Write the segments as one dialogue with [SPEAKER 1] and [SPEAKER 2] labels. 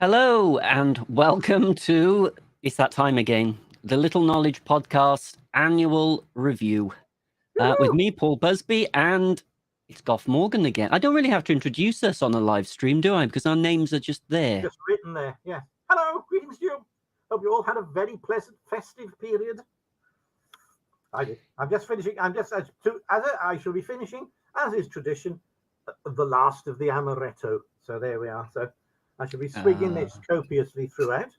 [SPEAKER 1] Hello and welcome to It's That Time Again, the Little Knowledge Podcast annual review with me, Paul Busby, and it's Goff Morgan again. I don't really have to introduce us on a live stream, do I? Because our names are just there.
[SPEAKER 2] Just written there, yeah. Hello, greetings to you. Hope you all had a very pleasant festive period. I did. I'm just finishing. I shall be finishing, as is tradition, the last of the amaretto. So there we are. So I shall be swigging this copiously throughout.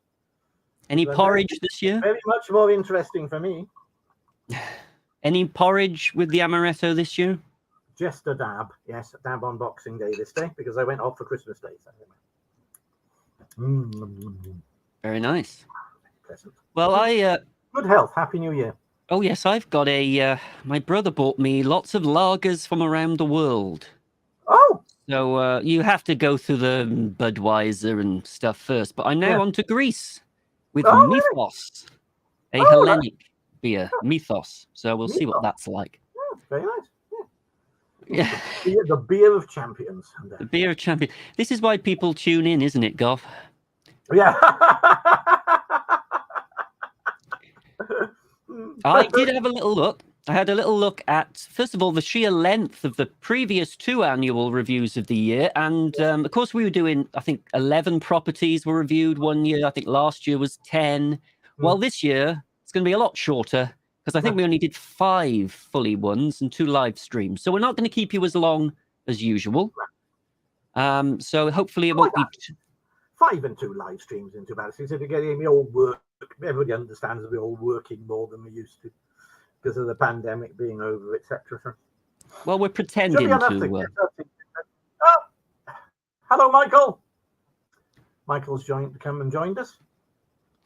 [SPEAKER 1] Any porridge this year?
[SPEAKER 2] Very much more interesting for me.
[SPEAKER 1] Any porridge with the amaretto this year?
[SPEAKER 2] Just a dab, yes, a dab on Boxing Day this day because I went off for Christmas Day. So.
[SPEAKER 1] Very nice.
[SPEAKER 2] Pleasant.
[SPEAKER 1] Well,
[SPEAKER 2] good health. Happy New Year.
[SPEAKER 1] Oh yes, I've got my brother bought me lots of lagers from around the world.
[SPEAKER 2] Oh.
[SPEAKER 1] So you have to go through the Budweiser and stuff first. But I'm now on to Greece with Mythos, a Hellenic beer, Mythos. So we'll see what that's like.
[SPEAKER 2] Oh, very nice.
[SPEAKER 1] Yeah.
[SPEAKER 2] The beer of champions.
[SPEAKER 1] The beer of champions. This is why people tune in, isn't it, Goff?
[SPEAKER 2] Yeah.
[SPEAKER 1] I did have a little look. I had a little look at, first of all, the sheer length of the previous two annual reviews of the year. And, of course, we were doing, I think, 11 properties were reviewed one year. I think last year was 10. Well, this year, it's going to be a lot shorter because I think we only did 5 fully ones and 2 live streams. So we're not going to keep you as long as usual. So hopefully it won't be...
[SPEAKER 2] 5 and 2 live streams into about it. If you're getting me all work, everybody understands we're all working more than we used to because of the pandemic being over, etc. So.
[SPEAKER 1] Well, we're pretending to.
[SPEAKER 2] Hello, Michael. Michael's come and joined us.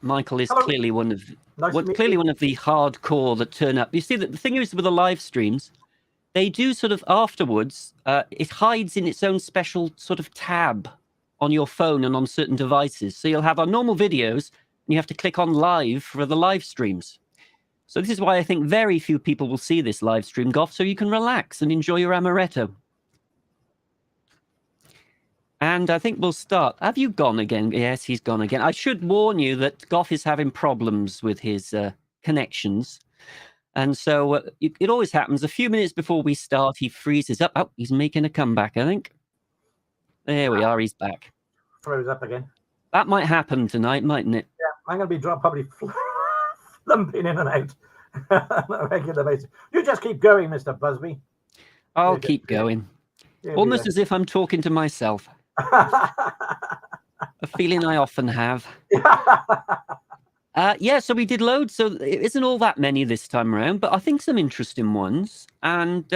[SPEAKER 1] Michael is clearly one of one of the hardcore that turn up. You see, that the thing is with the live streams, they do sort of afterwards. It hides in its own special sort of tab on your phone and on certain devices. So you'll have our normal videos, and you have to click on live for the live streams. So this is why I think very few people will see this live stream, Goff, so you can relax and enjoy your amaretto. And I think we'll start. Have you gone again? Yes, he's gone again. I should warn you that Goff is having problems with his connections. And so it always happens. A few minutes before we start, he freezes up. Oh, he's making a comeback, I think. There we are. He's back.
[SPEAKER 2] Froze up again.
[SPEAKER 1] That might happen tonight, mightn't it?
[SPEAKER 2] Yeah, I'm going to be probably lumping in and out on a regular basis. You just keep going, Mr. Busby.
[SPEAKER 1] I'll keep going. Almost as if I'm talking to myself. A feeling I often have. Yeah, so we did loads. So it isn't all that many this time around, but I think some interesting ones. And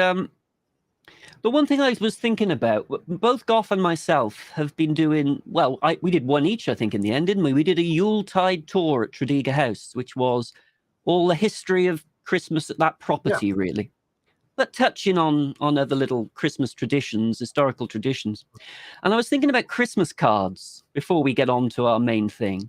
[SPEAKER 1] the one thing I was thinking about, both Goff and myself have been doing, well, we did one each, I think, in the end, didn't we? We did a Yuletide tour at Tredegar House, which was all the history of Christmas at that property, really. But touching on other little Christmas traditions, historical traditions. And I was thinking about Christmas cards before we get on to our main thing.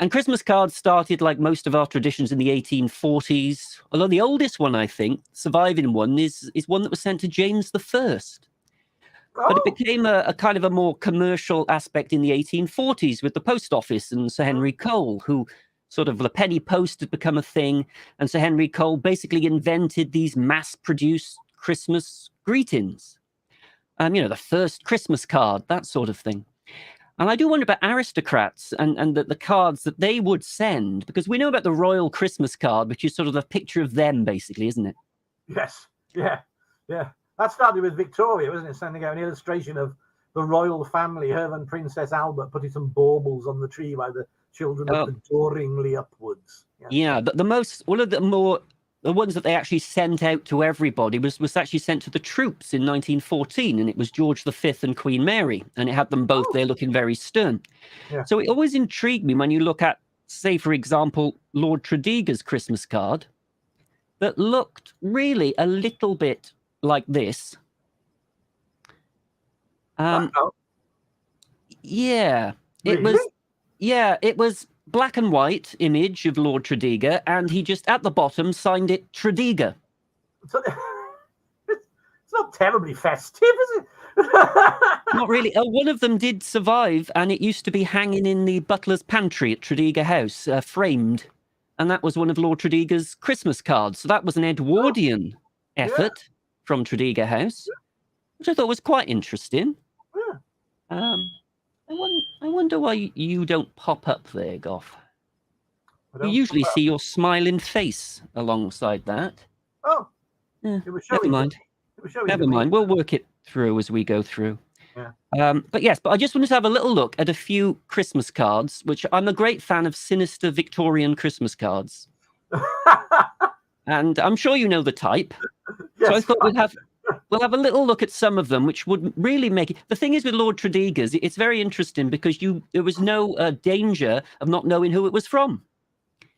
[SPEAKER 1] And Christmas cards started, like most of our traditions, in the 1840s. Although the oldest one, I think, surviving one, is one that was sent to James I. But it became a kind of a more commercial aspect in the 1840s with the post office and Sir Henry Cole, who sort of the penny post had become a thing. And Sir Henry Cole basically invented these mass-produced Christmas greetings. The first Christmas card, that sort of thing. And I do wonder about aristocrats and the cards that they would send, because we know about the royal Christmas card, which is sort of a picture of them, basically, isn't it?
[SPEAKER 2] Yes. Yeah. That started with Victoria, wasn't it? Sending out an illustration of the royal family, her and Princess Albert putting some baubles on the tree while the children looked adoringly upwards.
[SPEAKER 1] Yeah, the ones that they actually sent out to everybody was actually sent to the troops in 1914, and it was George V and Queen Mary, and it had them both there looking very stern. Yeah. So it always intrigued me when you look at, say, for example, Lord Tredegar's Christmas card that looked really a little bit like this. Yeah, it was. Yeah, it was black and white image of Lord Tredegar, and he just at the bottom signed it Tredegar.
[SPEAKER 2] So, it's not terribly festive, is it?
[SPEAKER 1] Not really. One of them did survive, and it used to be hanging in the butler's pantry at Tredegar House, framed. And that was one of Lord Tredegar's Christmas cards. So that was an Edwardian effort from Tredegar House, which I thought was quite interesting.
[SPEAKER 2] Yeah.
[SPEAKER 1] I wonder why you don't pop up there, Goff.
[SPEAKER 2] I
[SPEAKER 1] You
[SPEAKER 2] don't
[SPEAKER 1] usually
[SPEAKER 2] pop up.
[SPEAKER 1] see your smiling face alongside that.
[SPEAKER 2] Oh,
[SPEAKER 1] Yeah,
[SPEAKER 2] it was
[SPEAKER 1] never
[SPEAKER 2] showing.
[SPEAKER 1] mind.
[SPEAKER 2] It was showing
[SPEAKER 1] Never
[SPEAKER 2] to me.
[SPEAKER 1] mind. We'll work it through as we go through.
[SPEAKER 2] Yeah.
[SPEAKER 1] But yes, but I just wanted to have a little look at a few Christmas cards, which I'm a great fan of sinister Victorian Christmas cards. And I'm sure you know the type.
[SPEAKER 2] Yes,
[SPEAKER 1] So I thought we'll have a little look at some of them, which would really make it. The thing is with Lord Tredegar's, it's very interesting because there was no danger of not knowing who it was from.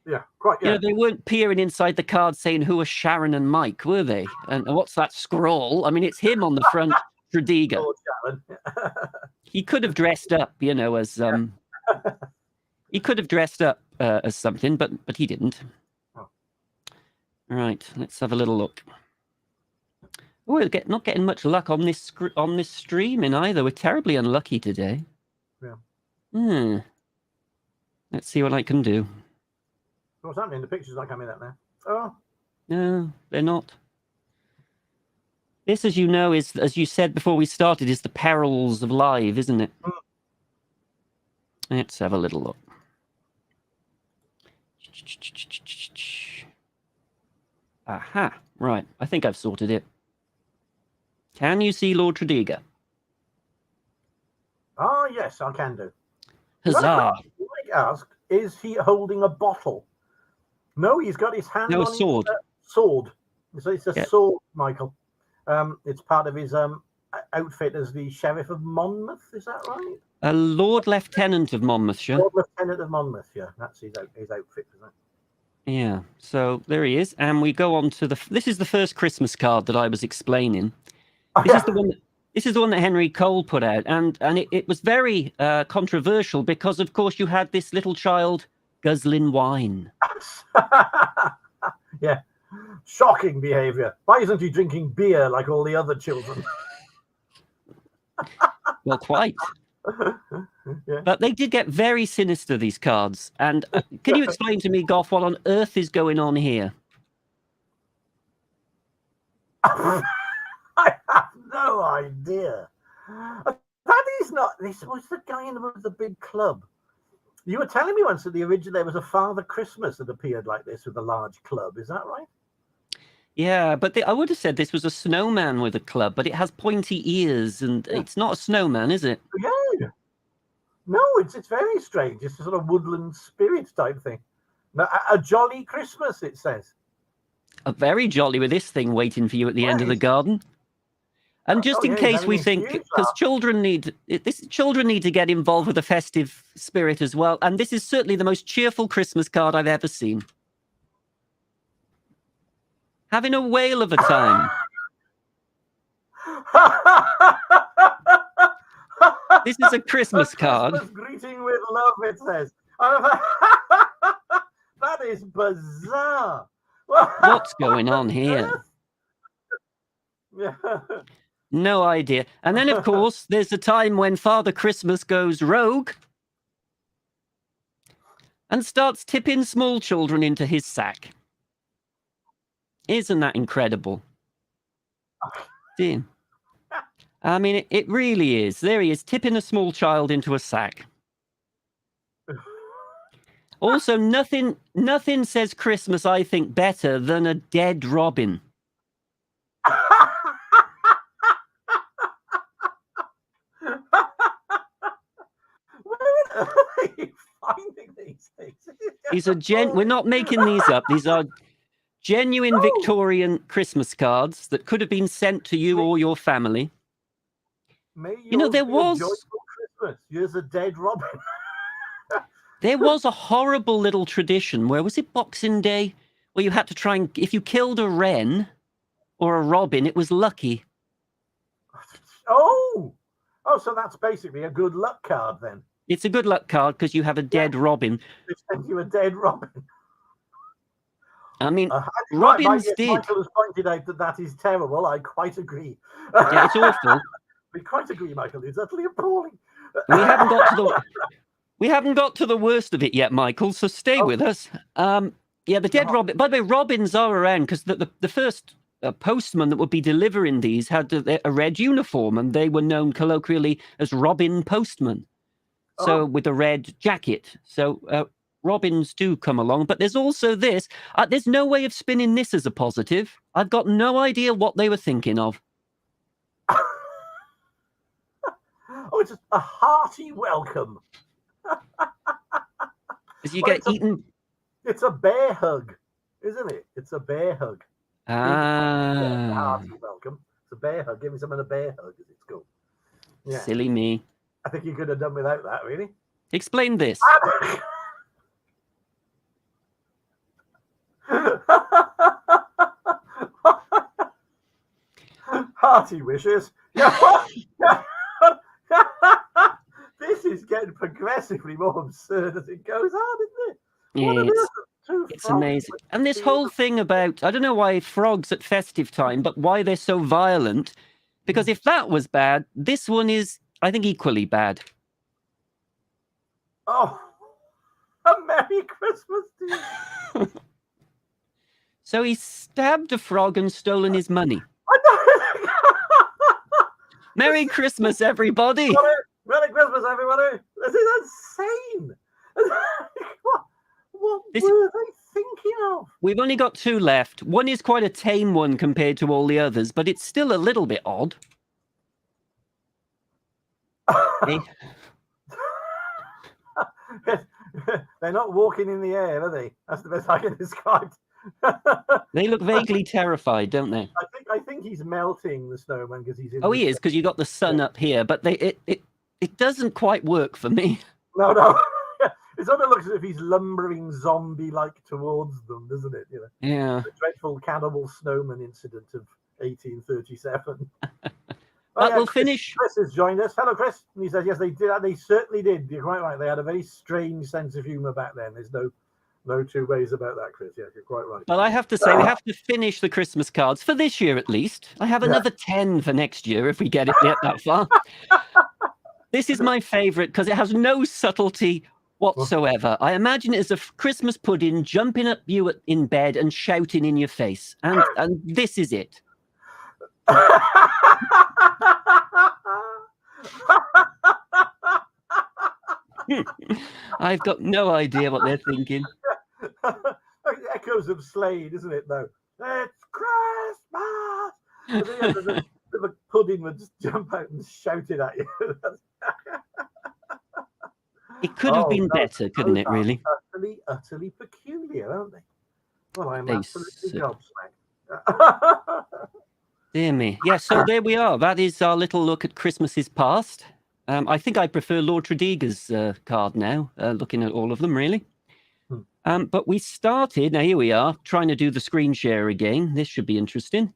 [SPEAKER 2] Yeah, quite. Yeah.
[SPEAKER 1] You know, they weren't peering inside the card saying who are Sharon and Mike, were they? And what's that scroll? I mean, it's him on the front, Tredegar.
[SPEAKER 2] Lord Sharon.
[SPEAKER 1] He could have dressed up, you know, as he could have dressed up as something, but he didn't.
[SPEAKER 2] Oh.
[SPEAKER 1] Right, let's have a little look. Oh, we're not getting much luck on this streaming either. We're terribly unlucky today.
[SPEAKER 2] Yeah.
[SPEAKER 1] Let's see what I can do.
[SPEAKER 2] What's happening? The picture's not coming up now. Oh.
[SPEAKER 1] No, they're not. This, as you know, is, as you said before we started, is the perils of live, isn't it? Let's have a little look. Aha, right. I think I've sorted it. Can you see Lord Tredegar?
[SPEAKER 2] Oh, yes, I can do.
[SPEAKER 1] Huzzah!
[SPEAKER 2] Mike asked, is he holding a bottle? No, he's got his hand
[SPEAKER 1] No,
[SPEAKER 2] on
[SPEAKER 1] a sword.
[SPEAKER 2] his sword. So it's a sword, Michael. It's part of his outfit as the Sheriff of Monmouth. Is that right?
[SPEAKER 1] A Lord Lieutenant of Monmouthshire.
[SPEAKER 2] Lord Lieutenant of Monmouth. Yeah, that's his outfit, isn't it?
[SPEAKER 1] Yeah. So there he is, and we go on to the. This is the first Christmas card that I was explaining. This is the one. This is the one that Henry Cole put out, and it was very controversial because, of course, you had this little child guzzling wine.
[SPEAKER 2] Yeah. Shocking behavior. Why isn't he drinking beer like all the other children?
[SPEAKER 1] Well, quite.
[SPEAKER 2] Yeah.
[SPEAKER 1] But they did get very sinister, these cards. And can you explain to me, Goff, what on earth is going on here?
[SPEAKER 2] I have no idea. That is not. This was the guy in the big club. You were telling me once that the original there was a Father Christmas that appeared like this with a large club. Is that right?
[SPEAKER 1] Yeah, but I would have said this was a snowman with a club, but it has pointy ears, and it's not a snowman, is it?
[SPEAKER 2] Yeah. No, it's very strange. It's a sort of woodland spirit type thing. A jolly Christmas, it says.
[SPEAKER 1] A very jolly with this thing waiting for you at the end of the garden. And just in case we think, because children need to get involved with the festive spirit as well. And this is certainly the most cheerful Christmas card I've ever seen. Having a whale of a time. This is a Christmas card.
[SPEAKER 2] Christmas greeting with love, it says. That is bizarre.
[SPEAKER 1] What's going on here?
[SPEAKER 2] Yeah.
[SPEAKER 1] No idea. And then, of course, there's a time when Father Christmas goes rogue and starts tipping small children into his sack. Isn't that incredible? Dear. I mean, it really is. There he is, tipping a small child into a sack. Also, nothing says Christmas, I think, better than a dead robin.
[SPEAKER 2] Where are you finding these things?
[SPEAKER 1] We're not making these up. These are genuine Victorian Christmas cards that could have been sent to you or your family. You know, there was
[SPEAKER 2] Christmas. Here's a dead robin.
[SPEAKER 1] There was a horrible little tradition where, was it Boxing Day, where you had to try and, if you killed a wren or a robin, it was lucky.
[SPEAKER 2] Oh, so that's basically a good luck card then.
[SPEAKER 1] It's a good luck card because you have a dead robin.
[SPEAKER 2] They sent you a dead robin.
[SPEAKER 1] I mean,
[SPEAKER 2] Actually,
[SPEAKER 1] Robbins did.
[SPEAKER 2] Michael has pointed out that is terrible. I quite agree.
[SPEAKER 1] Yeah, it's awful.
[SPEAKER 2] We quite agree, Michael. It's utterly appalling.
[SPEAKER 1] We haven't got to the worst of it yet, Michael. So stay with us. Yeah, the dead Robin. By the way, Robins are around because the first postman that would be delivering these had a red uniform, and they were known colloquially as Robin Postman. So with a red jacket. So Robins do come along, but there's also this. There's no way of spinning this as a positive. I've got no idea what they were thinking of.
[SPEAKER 2] Oh, it's a hearty welcome.
[SPEAKER 1] As you get eaten.
[SPEAKER 2] It's a bear hug, isn't it? It's a bear hug. Hearty welcome. It's a bear hug. Give me some of the bear hug. It's cool.
[SPEAKER 1] Yeah. Silly me.
[SPEAKER 2] I think you could have done without that, really.
[SPEAKER 1] Explain this.
[SPEAKER 2] Hearty wishes. This is getting progressively more absurd as it goes on, isn't it?
[SPEAKER 1] It's amazing. And this whole thing about, I don't know why frogs at festive time, but why they're so violent. Because if that was bad, this one is, I think, equally bad.
[SPEAKER 2] Oh, a Merry Christmas to you.
[SPEAKER 1] So he stabbed a frog and stolen his money. Merry Christmas, everybody.
[SPEAKER 2] Merry Christmas, everybody. This is insane. What were they thinking of?
[SPEAKER 1] We've only got 2 left. One is quite a tame one compared to all the others, but it's still a little bit odd.
[SPEAKER 2] They're not walking in the air, are they? That's the best I can describe.
[SPEAKER 1] They look vaguely terrified, don't they?
[SPEAKER 2] I think he's melting, the snowman, because he's in.
[SPEAKER 1] Oh, he is, because you got the sun up here, but it doesn't quite work for me.
[SPEAKER 2] No. It sort of looks as if he's lumbering zombie-like towards them, doesn't it? You know.
[SPEAKER 1] Yeah.
[SPEAKER 2] The dreadful cannibal snowman incident of 1837.
[SPEAKER 1] But we'll finish.
[SPEAKER 2] Chris has joined us. Hello, Chris. And he says, yes, they did. They certainly did. You're quite right. They had a very strange sense of humour back then. There's no two ways about that, Chris. Yes, you're quite right.
[SPEAKER 1] But I have to say, we have to finish the Christmas cards for this year at least. I have another 10 for next year if we get that far. This is my favourite because it has no subtlety whatsoever. I imagine it as a Christmas pudding jumping at you in bed and shouting in your face. And this is it. I've got no idea what they're thinking.
[SPEAKER 2] Echoes of Slade, isn't it, though? It's Christmas! The pudding would just jump out and shout it at you.
[SPEAKER 1] It could have been better, couldn't it, really?
[SPEAKER 2] Utterly peculiar, aren't they? Well, I'm absolutely gobsmacked.
[SPEAKER 1] Dear me. Yeah, so there we are. That is our little look at Christmases past. I think I prefer Lord Tredegar's card now, looking at all of them, really. But we started, now here we are, trying to do the screen share again. This should be interesting.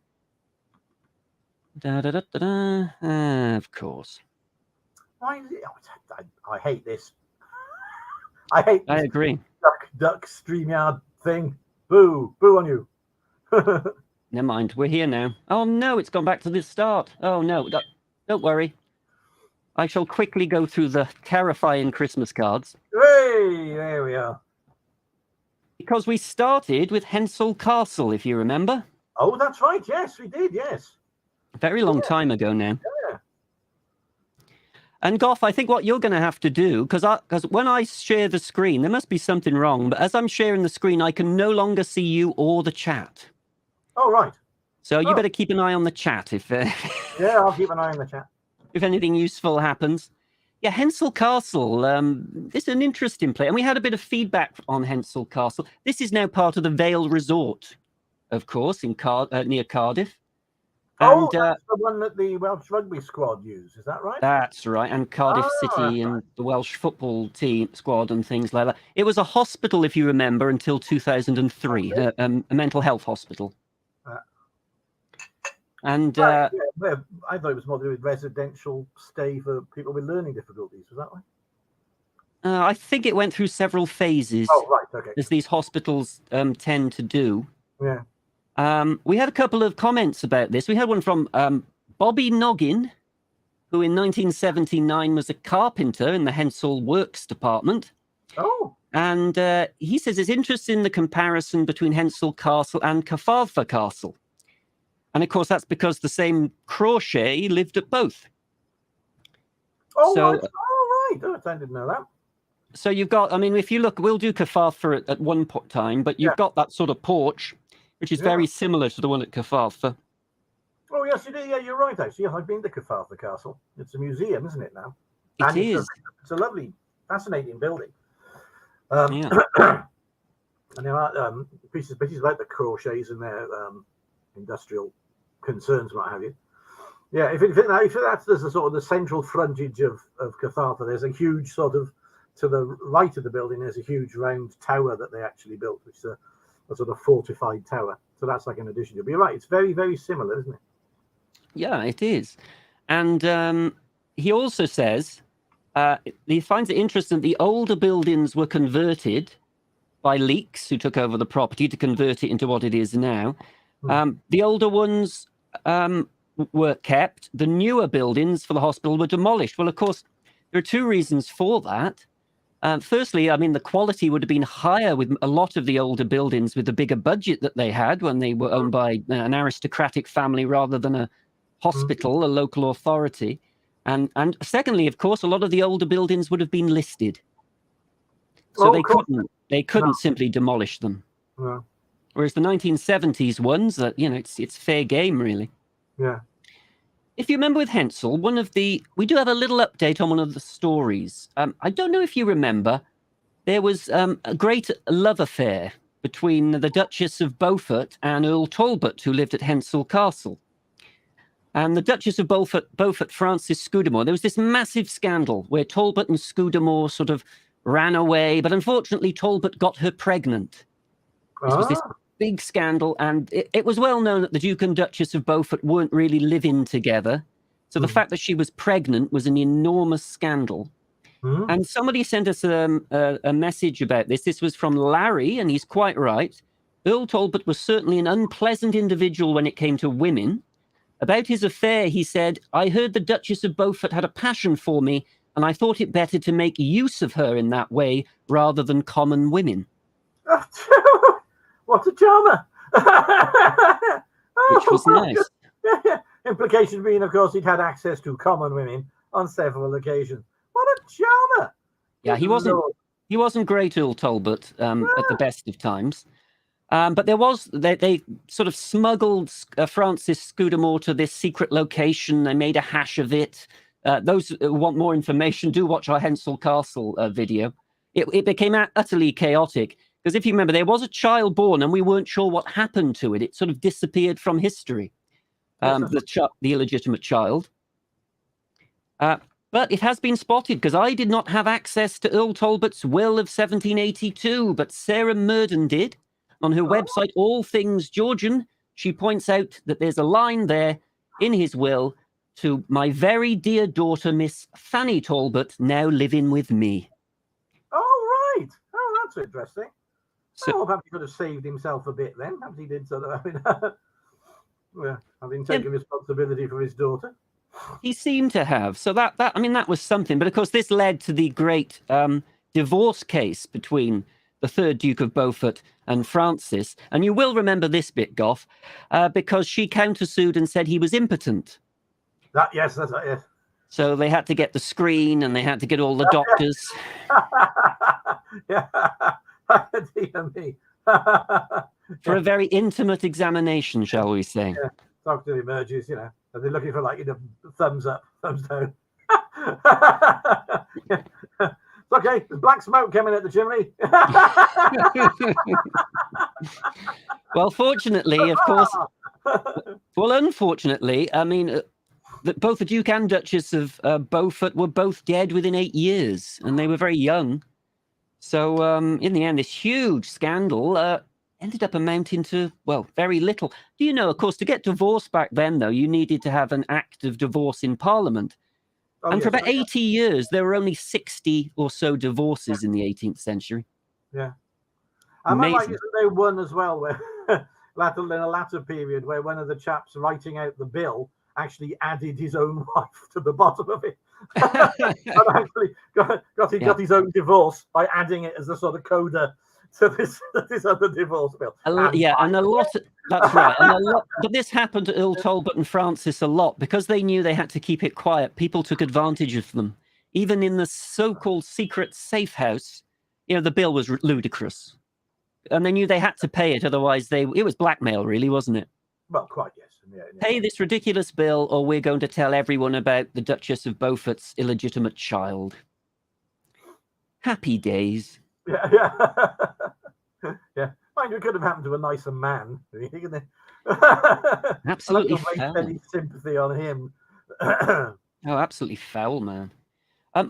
[SPEAKER 1] Of course.
[SPEAKER 2] Why is it? I hate this. I
[SPEAKER 1] agree.
[SPEAKER 2] Duck StreamYard thing. Boo on you.
[SPEAKER 1] Never mind, we're here now. Oh no, it's gone back to the start. Oh no, don't worry. I shall quickly go through the terrifying Christmas cards.
[SPEAKER 2] Hey, there we are.
[SPEAKER 1] Because we started with Hensel Castle, if you remember.
[SPEAKER 2] Oh, that's right. Yes, we did. Yes.
[SPEAKER 1] A very long time ago now.
[SPEAKER 2] Yeah.
[SPEAKER 1] And Goff, I think what you're going to have to do, because when I share the screen, there must be something wrong. But as I'm sharing the screen, I can no longer see you or the chat.
[SPEAKER 2] Oh, right.
[SPEAKER 1] So you better keep an eye on the chat if.
[SPEAKER 2] Yeah, I'll keep an eye on the chat.
[SPEAKER 1] If anything useful happens. Yeah, Hensel Castle. This is an interesting play. And we had a bit of feedback on Hensel Castle. This is now part of the Vale Resort, of course, in near Cardiff. And,
[SPEAKER 2] that's the one that the Welsh rugby squad use. Is that right?
[SPEAKER 1] That's right. And Cardiff City and the Welsh football team squad and things like that. It was a hospital, if you remember, until 2003, a mental health hospital. And
[SPEAKER 2] I thought it was more to do with residential stay for people with learning difficulties. Was that right?
[SPEAKER 1] I think it went through several phases,
[SPEAKER 2] Oh, right. Okay.
[SPEAKER 1] as these hospitals tend to do.
[SPEAKER 2] Yeah.
[SPEAKER 1] We had a couple of comments about this. We had one from Bobby Noggin, who in 1979 was a carpenter in the Hensel Works Department.
[SPEAKER 2] Oh.
[SPEAKER 1] And he says it's interesting in the comparison between Hensel Castle and Cyfarthfa Castle. And of course, that's because the same Crauchete lived at both.
[SPEAKER 2] Oh,
[SPEAKER 1] So,
[SPEAKER 2] right. Oh, right. Oh, I didn't know that.
[SPEAKER 1] So you've got, I mean, if you look, we'll do Cyfarthfa at one time, but you've got that sort of porch, which is very similar to the one at Cyfarthfa.
[SPEAKER 2] Oh, yes, you do. Yeah, you're right, actually. Yes, I've been to Cyfarthfa Castle. It's a museum, isn't it, now?
[SPEAKER 1] It is.
[SPEAKER 2] It's a lovely, fascinating building. And there are pieces about the Crauchetes and their industrial concerns, what have you. Yeah, if that's the sort of the central frontage of Cyfarthfa, there's a huge sort of, to the right of the building, there's a huge round tower that they actually built, which is a sort of fortified tower. So that's like an addition. You'll be right. It's very, very similar, isn't it?
[SPEAKER 1] Yeah, it is. And he also says he finds it interesting that the older buildings were converted by Leeks, who took over the property, to convert it into what it is now. The older ones were kept. The newer buildings for the hospital were demolished. Well, of course, there are two reasons for that. Firstly, I mean, the quality would have been higher with a lot of the older buildings with the bigger budget that they had when they were owned by an aristocratic family rather than a hospital, a local authority. And secondly, of course, a lot of the older buildings would have been listed. So they couldn't simply demolish them.
[SPEAKER 2] No.
[SPEAKER 1] Whereas the 1970s ones, that it's fair game, really.
[SPEAKER 2] Yeah.
[SPEAKER 1] If you remember with Hensel, we do have a little update on one of the stories. I don't know if you remember, there was a great love affair between the Duchess of Beaufort and Earl Talbot, who lived at Hensel Castle. And the Duchess of Beaufort, Frances Scudamore, there was this massive scandal where Talbot and Scudamore sort of ran away, but unfortunately Talbot got her pregnant. This was this big scandal, and it was well known that the Duke and Duchess of Beaufort weren't really living together. So the fact that she was pregnant was an enormous scandal. And somebody sent us a message about this. This was from Larry, and he's quite right. Earl Talbot was certainly an unpleasant individual when it came to women. About his affair, he said, "I heard the Duchess of Beaufort had a passion for me, and I thought it better to make use of her in that way rather than common women."
[SPEAKER 2] What a charmer!
[SPEAKER 1] Which was nice.
[SPEAKER 2] Implication being, of course, he'd had access to common women on several occasions. What a charmer!
[SPEAKER 1] Yeah, he wasn't great, Earl Talbot, at the best of times. But they sort of smuggled Frances Scudamore to this secret location. They made a hash of it. Those who want more information, do watch our Hensel Castle video. It became utterly chaotic, because if you remember, there was a child born and we weren't sure what happened to it. It sort of disappeared from history, the illegitimate child. But it has been spotted, because I did not have access to Earl Talbot's will of 1782, but Sarah Murden did. On her website, All Things Georgian, she points out that there's a line there in his will, "To my very dear daughter, Miss Fanny Talbot, now living with me."
[SPEAKER 2] Oh, right. Oh, that's interesting.
[SPEAKER 1] So,
[SPEAKER 2] perhaps he could have saved himself a bit then. Perhaps he did sort of, having taken responsibility for his daughter.
[SPEAKER 1] He seemed to have. So that was something. But of course, this led to the great divorce case between the third Duke of Beaufort and Frances. And you will remember this bit, Goff, because she countersued and said he was impotent.
[SPEAKER 2] Yes, that's right, yes.
[SPEAKER 1] So they had to get the screen and they had to get all the doctors.
[SPEAKER 2] Yeah, dear me.
[SPEAKER 1] For a very intimate examination, shall we say.
[SPEAKER 2] Yeah, doctor emerges, Are they looking for thumbs up, thumbs down? Okay, there's black smoke coming at the chimney.
[SPEAKER 1] Well, fortunately, of course. Well, unfortunately, I mean, both the Duke and Duchess of Beaufort were both dead within 8 years, and they were very young. So, in the end, this huge scandal ended up amounting to, well, very little. Do you know, of course, to get divorced back then, though, you needed to have an act of divorce in Parliament.
[SPEAKER 2] Oh,
[SPEAKER 1] And for
[SPEAKER 2] yes,
[SPEAKER 1] about 80 years, there were only 60 or so divorces in the 18th century.
[SPEAKER 2] yeah. Am I right?
[SPEAKER 1] Amazing.
[SPEAKER 2] Isn't there one as well where in a latter period where one of the chaps writing out the bill actually added his own wife to the bottom of it? And actually got his own divorce by adding it as a sort of coda to this other divorce bill.
[SPEAKER 1] And a lot. That's right, and a lot. But this happened to Earl Talbot and Francis a lot because they knew they had to keep it quiet. People took advantage of them, even in the so-called secret safe house. The bill was ludicrous, and they knew they had to pay it. Otherwise, it was blackmail, really, wasn't it?
[SPEAKER 2] Well, quite, yes. Yeah.
[SPEAKER 1] Pay this ridiculous bill, or we're going to tell everyone about the Duchess of Beaufort's illegitimate child. Happy days.
[SPEAKER 2] Yeah. Yeah. Mind you, it could have happened to a nicer man.
[SPEAKER 1] Absolutely
[SPEAKER 2] waste
[SPEAKER 1] foul.
[SPEAKER 2] any sympathy on him.
[SPEAKER 1] Oh, absolutely foul, man.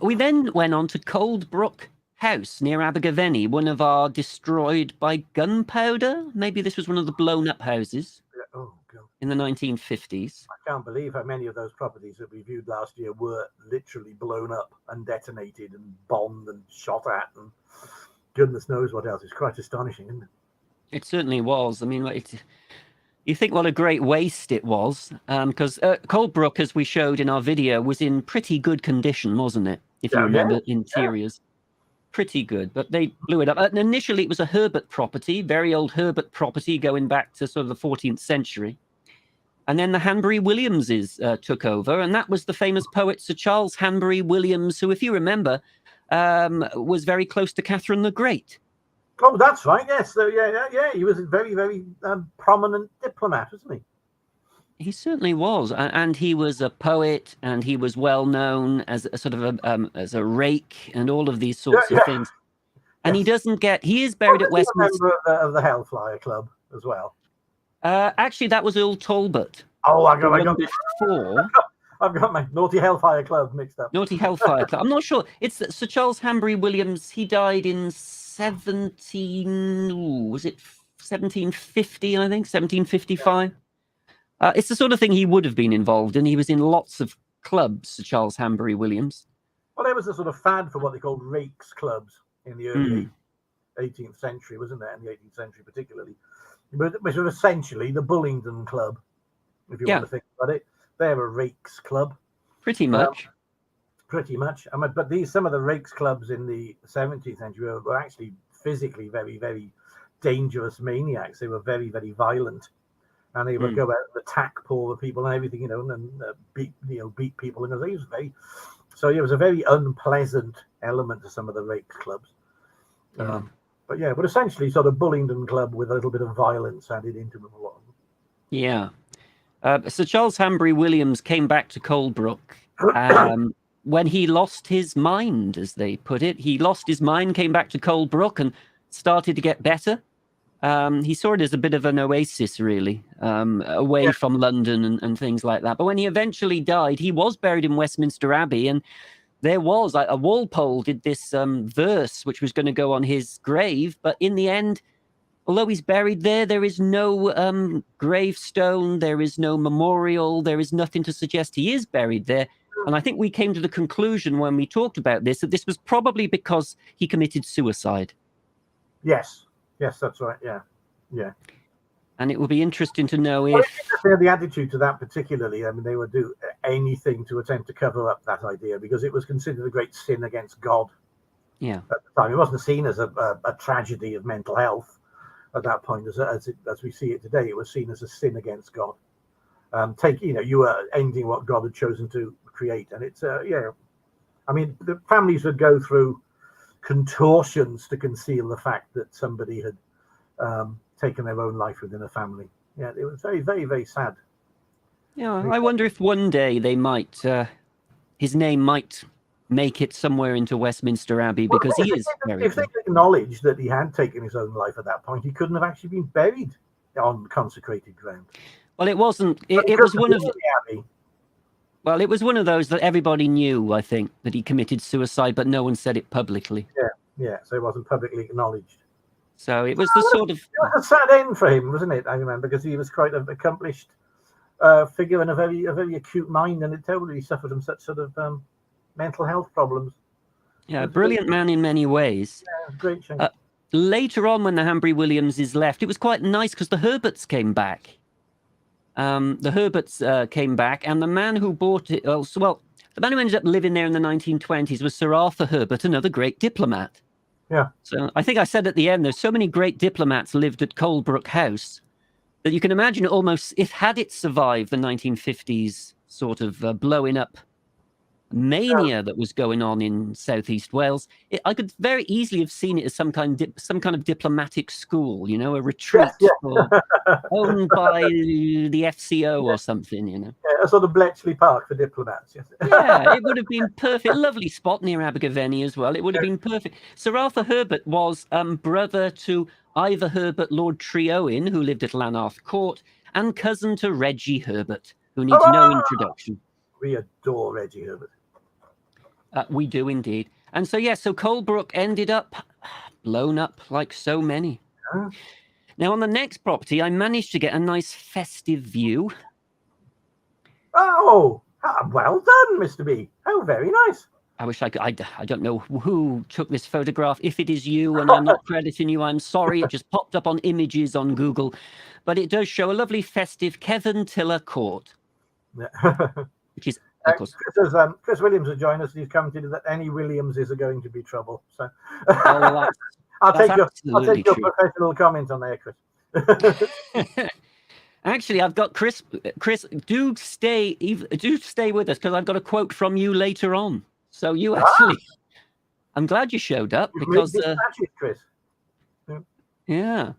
[SPEAKER 1] We then went on to Coldbrook House near Abergavenny, one of our destroyed by gunpowder. Maybe this was one of the blown up houses
[SPEAKER 2] Oh, God.
[SPEAKER 1] in the 1950s.
[SPEAKER 2] I can't believe how many of those properties that we viewed last year were literally blown up and detonated and bombed and shot at, and goodness knows what else. It's quite astonishing, isn't it?
[SPEAKER 1] It certainly was. I mean, you think what a great waste it was, because Coldbrook, as we showed in our video, was in pretty good condition, wasn't it? If you remember, interiors. Pretty good, but they blew it up. And initially, it was a Herbert property, very old Herbert property going back to sort of the 14th century. And then the Hanbury Williamses took over, and that was the famous poet Sir Charles Hanbury Williams, who, if you remember, was very close to Catherine the Great.
[SPEAKER 2] Oh, that's right. Yes. So yeah. He was a very, very prominent diplomat, wasn't he?
[SPEAKER 1] He certainly was, and he was a poet, and he was well known as a sort of as a rake and all of these sorts of things. And he is buried at Westminster.
[SPEAKER 2] Member of the Hellfire Club as well.
[SPEAKER 1] Actually, that was Earl Talbot.
[SPEAKER 2] Oh, I got
[SPEAKER 1] before.
[SPEAKER 2] I've got my Naughty Hellfire Club mixed up.
[SPEAKER 1] Naughty Hellfire Club. I'm not sure. It's Sir Charles Hanbury Williams. He died in 1750, I think, 1755. It's the sort of thing he would have been involved in. He was in lots of clubs, Sir Charles Hanbury Williams.
[SPEAKER 2] Well, there was a sort of fad for what they called rakes clubs in the early 18th century, wasn't there? In the 18th century, particularly, which was essentially the Bullingdon Club, if you want to think about it. They're a rakes club,
[SPEAKER 1] pretty much.
[SPEAKER 2] Pretty much. I mean, but some of the rakes clubs in the 17th century were actually physically very, very dangerous maniacs. They were very, very violent. And they would go out and attack poor people and everything, and beat people. And it was a very unpleasant element to some of the rake clubs. But essentially, sort of Bullingdon Club with a little bit of violence added into them a lot.
[SPEAKER 1] Yeah. Sir Charles Hanbury Williams came back to Coldbrook when he lost his mind, as they put it. He lost his mind, came back to Coldbrook, and started to get better. He saw it as a bit of an oasis, really, away from London and things like that. But when he eventually died, he was buried in Westminster Abbey, and there was a Walpole did this verse which was going to go on his grave. But in the end, although he's buried there, there is no gravestone, there is no memorial, there is nothing to suggest he is buried there. And I think we came to the conclusion when we talked about this that this was probably because he committed suicide.
[SPEAKER 2] Yes, that's right. Yeah.
[SPEAKER 1] And it would be interesting to know if
[SPEAKER 2] the attitude to that particularly. I mean, they would do anything to attempt to cover up that idea because it was considered a great sin against God. Yeah. At the time, it wasn't seen as a tragedy of mental health at that point, as we see it today. It was seen as a sin against God. You were ending what God had chosen to create, and it's I mean, the families would go through contortions to conceal the fact that somebody had taken their own life within a family. Yeah, it was very, very, very sad.
[SPEAKER 1] Yeah, I wonder if one day they might, his name might make it somewhere into Westminster Abbey, because he is very.
[SPEAKER 2] If they acknowledged that he had taken his own life at that point, he couldn't have actually been buried on consecrated ground.
[SPEAKER 1] Well, it wasn't. It was one of. Well, it was one of those that everybody knew, I think, that he committed suicide, but no one said it publicly.
[SPEAKER 2] Yeah. So it wasn't publicly acknowledged.
[SPEAKER 1] So it was the sort of.
[SPEAKER 2] It was a sad end for him, wasn't it? I remember, because he was quite an accomplished figure and a very acute mind, and it totally suffered from such sort of mental health problems.
[SPEAKER 1] Yeah, brilliant man in many ways.
[SPEAKER 2] Yeah, great shame.
[SPEAKER 1] Later on, when the Hanbury Williamses left, it was quite nice because the Herberts came back. The Herberts came back, and the man who bought it, the man who ended up living there in the 1920s was Sir Arthur Herbert, another great diplomat.
[SPEAKER 2] Yeah.
[SPEAKER 1] So I think I said at the end, there's so many great diplomats lived at Colebrook House that you can imagine almost, had it survived the 1950s sort of blowing up mania that was going on in Southeast Wales, I could very easily have seen it as some kind of diplomatic school, a retreat owned by the FCO or something,
[SPEAKER 2] Yeah, a sort of Bletchley Park for diplomats. Yes.
[SPEAKER 1] Yeah, it would have been perfect. Lovely spot near Abergavenny as well. It would have been perfect. Sir Arthur Herbert was brother to Ivor Herbert, Lord Treowen, who lived at Lanarth Court, and cousin to Reggie Herbert, who needs no introduction.
[SPEAKER 2] We adore Reggie Herbert.
[SPEAKER 1] We do indeed. And so, so Colebrook ended up blown up like so many.
[SPEAKER 2] Yeah.
[SPEAKER 1] Now, on the next property, I managed to get a nice festive view.
[SPEAKER 2] Oh, well done, Mr. B. How very nice.
[SPEAKER 1] I wish I could. I don't know who took this photograph. If it is you, and I'm not crediting you, I'm sorry. It just popped up on images on Google. But it does show a lovely festive Kevin Tiller Court. Which is, of course.
[SPEAKER 2] Chris Williams has joined us. He's commented that any Williamses are going to be trouble. So I'll take your professional comment on there, Chris.
[SPEAKER 1] Actually, I've got Chris. Do stay with us because I've got a quote from you later on. So you actually, I'm glad you showed up because
[SPEAKER 2] Chris.
[SPEAKER 1] Yeah.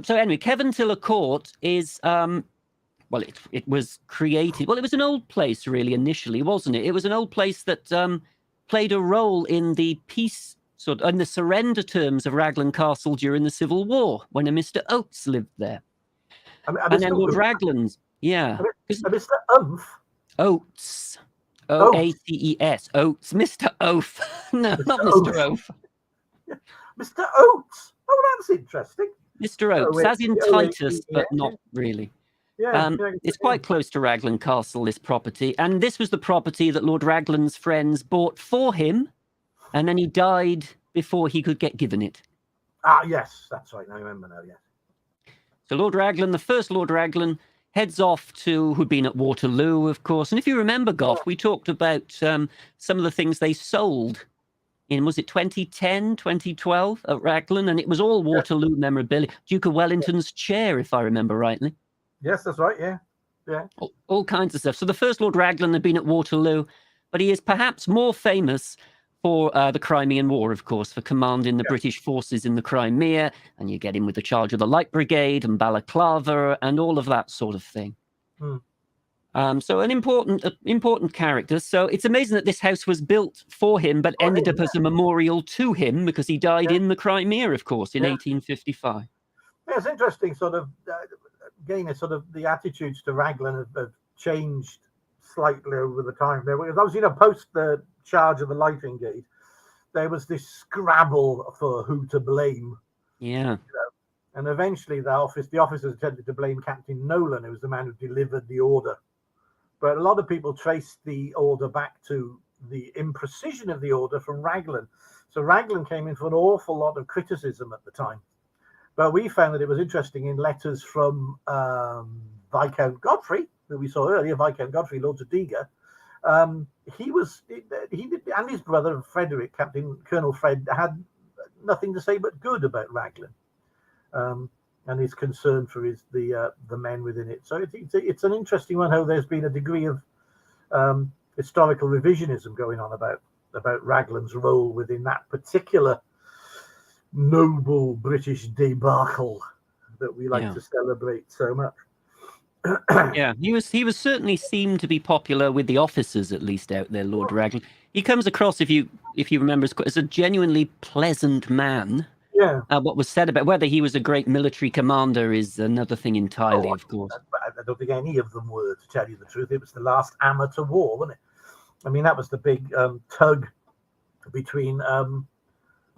[SPEAKER 1] So anyway, Kevin Tiller Court is it was created. Well, it was an old place really initially, wasn't it? It was an old place that played a role in the peace in the surrender terms of Raglan Castle during the Civil War when a Mr. Oates lived there. And then Lord Raglan's,
[SPEAKER 2] Mr. Oates.
[SPEAKER 1] Oates. Oates. Oates. Mr. Oath. No, not Mr. Oath.
[SPEAKER 2] Mr. Oates. Oh, that's interesting.
[SPEAKER 1] Mr. Oates, as in Titus, but not really. It's quite close to Raglan Castle, this property. And this was the property that Lord Raglan's friends bought for him. And then he died before he could get given it.
[SPEAKER 2] Ah, yes, that's right. I remember now, yes.
[SPEAKER 1] So Lord Raglan, the first Lord Raglan, heads off who'd been at Waterloo, of course. And if you remember, Goff, we talked about some of the things they sold in, was it 2010, 2012 at Raglan? And it was all Waterloo memorabilia. Duke of Wellington's chair, if I remember rightly.
[SPEAKER 2] Yes, that's right, yeah.
[SPEAKER 1] All kinds of stuff. So the first Lord Raglan had been at Waterloo, but he is perhaps more famous for the Crimean War, of course, for commanding the British forces in the Crimea, and you get him with the charge of the Light Brigade and Balaclava and all of that sort of thing. So an important character. So it's amazing that this house was built for him, but ended up as a memorial to him because he died in the Crimea, of course, in 1855.
[SPEAKER 2] Yeah, it's interesting, again, the attitudes to Raglan have changed slightly over the time. There was obviously, post the charge of the Light Brigade, there was this scrabble for who to blame.
[SPEAKER 1] Yeah.
[SPEAKER 2] And eventually the officers tended to blame Captain Nolan, who was the man who delivered the order. But a lot of people traced the order back to the imprecision of the order from Raglan. So Raglan came in for an awful lot of criticism at the time. But we found that it was interesting in letters from Viscount Godfrey, who we saw earlier, Viscount Godfrey, Lord Zadiga. He did, and his brother Frederick, Colonel Fred, had nothing to say but good about Raglan, and his concern for the men within it. So it's an interesting one how there's been a degree of historical revisionism going on about Raglan's role within that particular noble British debacle that we like to celebrate so much.
[SPEAKER 1] Yeah, he was certainly seemed to be popular with the officers, at least out there, Lord Raglan. He comes across, if you remember, as a genuinely pleasant man.
[SPEAKER 2] Yeah.
[SPEAKER 1] What was said about whether he was a great military commander is another thing entirely, of course.
[SPEAKER 2] I don't think any of them were, to tell you the truth. It was the last amateur war, wasn't it? I mean, that was the big tug between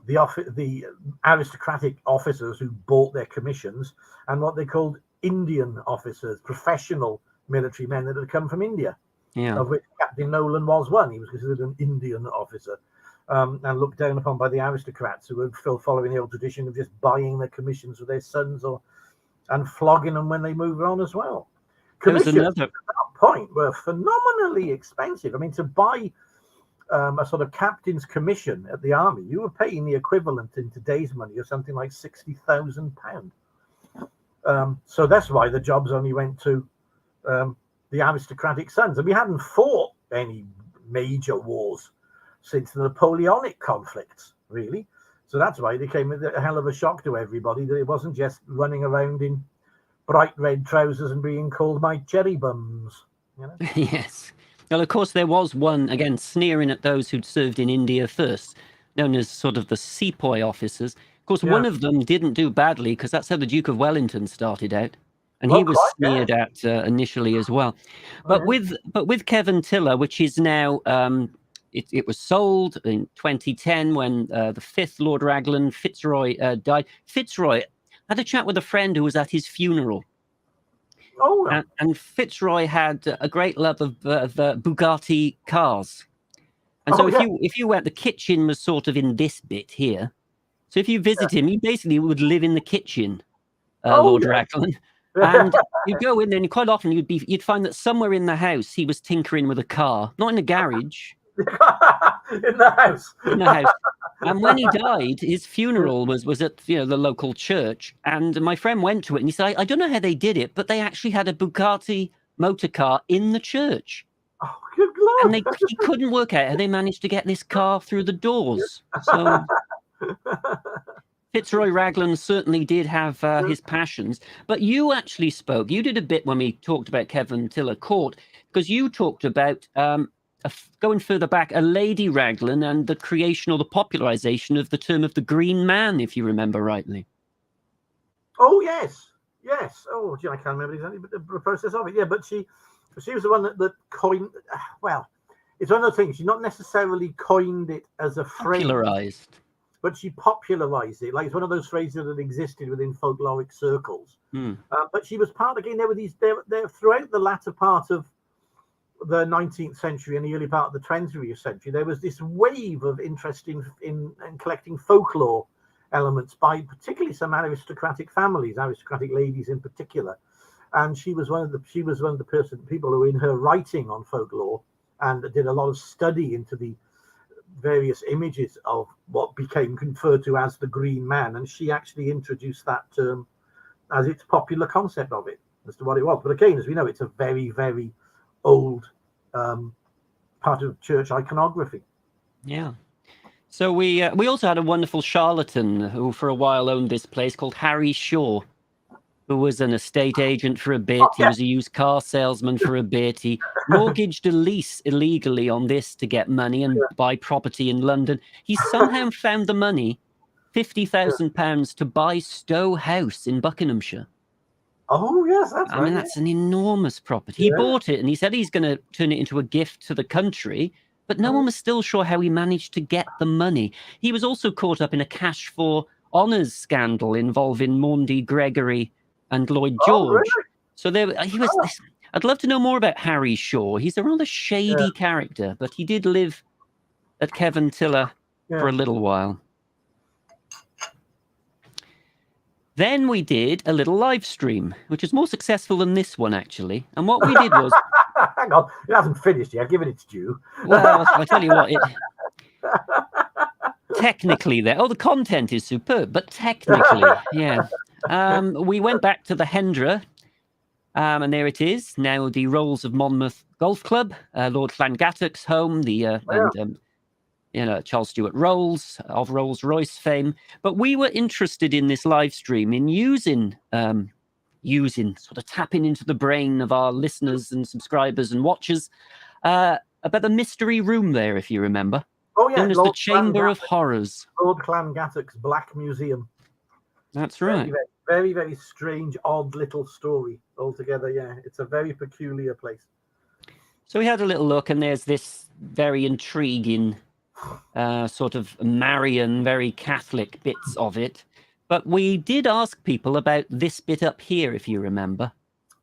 [SPEAKER 2] the aristocratic officers who bought their commissions and what they called Indian officers, professional military men that had come from India.
[SPEAKER 1] Yeah.
[SPEAKER 2] of which Captain Nolan was one. He was considered an Indian officer, and looked down upon by the aristocrats, who were still following the old tradition of just buying their commissions for their sons and flogging them when they moved on as well.
[SPEAKER 1] There was
[SPEAKER 2] Commissions
[SPEAKER 1] another.
[SPEAKER 2] at that point were phenomenally expensive. I mean, to buy a sort of captain's commission at the army, you were paying the equivalent in today's money of something like £60,000. So that's why the jobs only went to the aristocratic sons. And we hadn't fought any major wars since the Napoleonic conflicts, really. So that's why it came a hell of a shock to everybody that it wasn't just running around in bright red trousers and being called my cherry bums. You know?
[SPEAKER 1] Yes. Well, of course, there was one, again, sneering at those who'd served in India first, known as sort of the sepoy officers. Of course, one of them didn't do badly, because that's how the Duke of Wellington started out. And he was sneered at initially as well. But with Kevin Tiller, which is now, it was sold in 2010 when the fifth Lord Raglan, Fitzroy, died. Fitzroy had a chat with a friend who was at his funeral. And Fitzroy had a great love of Bugatti cars. And so if you went, the kitchen was sort of in this bit here. So if you visit him, he basically would live in the kitchen, Lord Raglan. And you'd go in there, and quite often you'd find that somewhere in the house he was tinkering with a car, not in the garage.
[SPEAKER 2] In the house.
[SPEAKER 1] In the house. And when he died, his funeral was at the local church. And my friend went to it, and he said, I don't know how they did it, but they actually had a Bugatti motor car in the church.
[SPEAKER 2] Oh, good Lord.
[SPEAKER 1] And he couldn't work out how they managed to get this car through the doors. So Fitzroy Raglan certainly did have his passions. But you actually spoke. You did a bit when we talked about Kevin Tiller Court, because you talked about, going further back, a Lady Raglan and the creation or the popularization of the term of the Green Man, if you remember rightly.
[SPEAKER 2] Oh, yes. Yes. Oh, gee, I can't remember exactly the process of it. Yeah, but she was the one that coined, well, it's one of those things. She not necessarily coined it as a phrase. Popularized. But she popularized it. Like, it's one of those phrases that existed within folkloric circles. But she was part, again, there were these, there throughout the latter part of the 19th century and the early part of the 20th century, there was this wave of interest in collecting folklore elements by particularly some aristocratic families, aristocratic ladies in particular. And she was one of the people who, in her writing on folklore, and did a lot of study into the various images of what became referred to as the Green Man, and she actually introduced that term as its popular concept of it, as to what it was. But again, as we know, it's a very, very old part of church iconography.
[SPEAKER 1] Yeah. So we also had a wonderful charlatan who for a while owned this place called Harry Shaw, who was an estate agent for a bit. He was a used car salesman for a bit. He mortgaged a lease illegally on this to get money and buy property in London. He somehow found the money, £50,000, to buy Stowe House in Buckinghamshire.
[SPEAKER 2] Oh, yes, that's right.
[SPEAKER 1] I mean, that's an enormous property. He bought it, and he said he's going to turn it into a gift to the country, but no one was still sure how he managed to get the money. He was also caught up in a cash for honours scandal involving Maundy Gregory and Lloyd George.
[SPEAKER 2] Really?
[SPEAKER 1] So he was. I'd love to know more about Harry Shaw. He's a rather shady character, but he did live at Kevin Tiller for a little while. Then we did a little live stream, which was more successful than this one, actually. And what we did was...
[SPEAKER 2] Hang on, it hasn't finished yet. Give it its due.
[SPEAKER 1] Well, I'll tell you what. Technically, the content is superb, but technically, yeah. We went back to the Hendra, and there it is. Now the Rolls of Monmouth Golf Club, Lord Llangattock's home, Charles Stuart Rolls of Rolls-Royce fame. But we were interested in this live stream in using sort of tapping into the brain of our listeners and subscribers and watchers about the mystery room there, if you remember.
[SPEAKER 2] Oh, yeah.
[SPEAKER 1] Known as the Chamber of Horrors.
[SPEAKER 2] Lord Llangattock's Black Museum.
[SPEAKER 1] That's right.
[SPEAKER 2] Very, very, very strange, odd little story altogether. Yeah, it's a very peculiar place.
[SPEAKER 1] So we had a little look, and there's this very intriguing sort of Marian, very Catholic bits of it. But we did ask people about this bit up here, if you remember.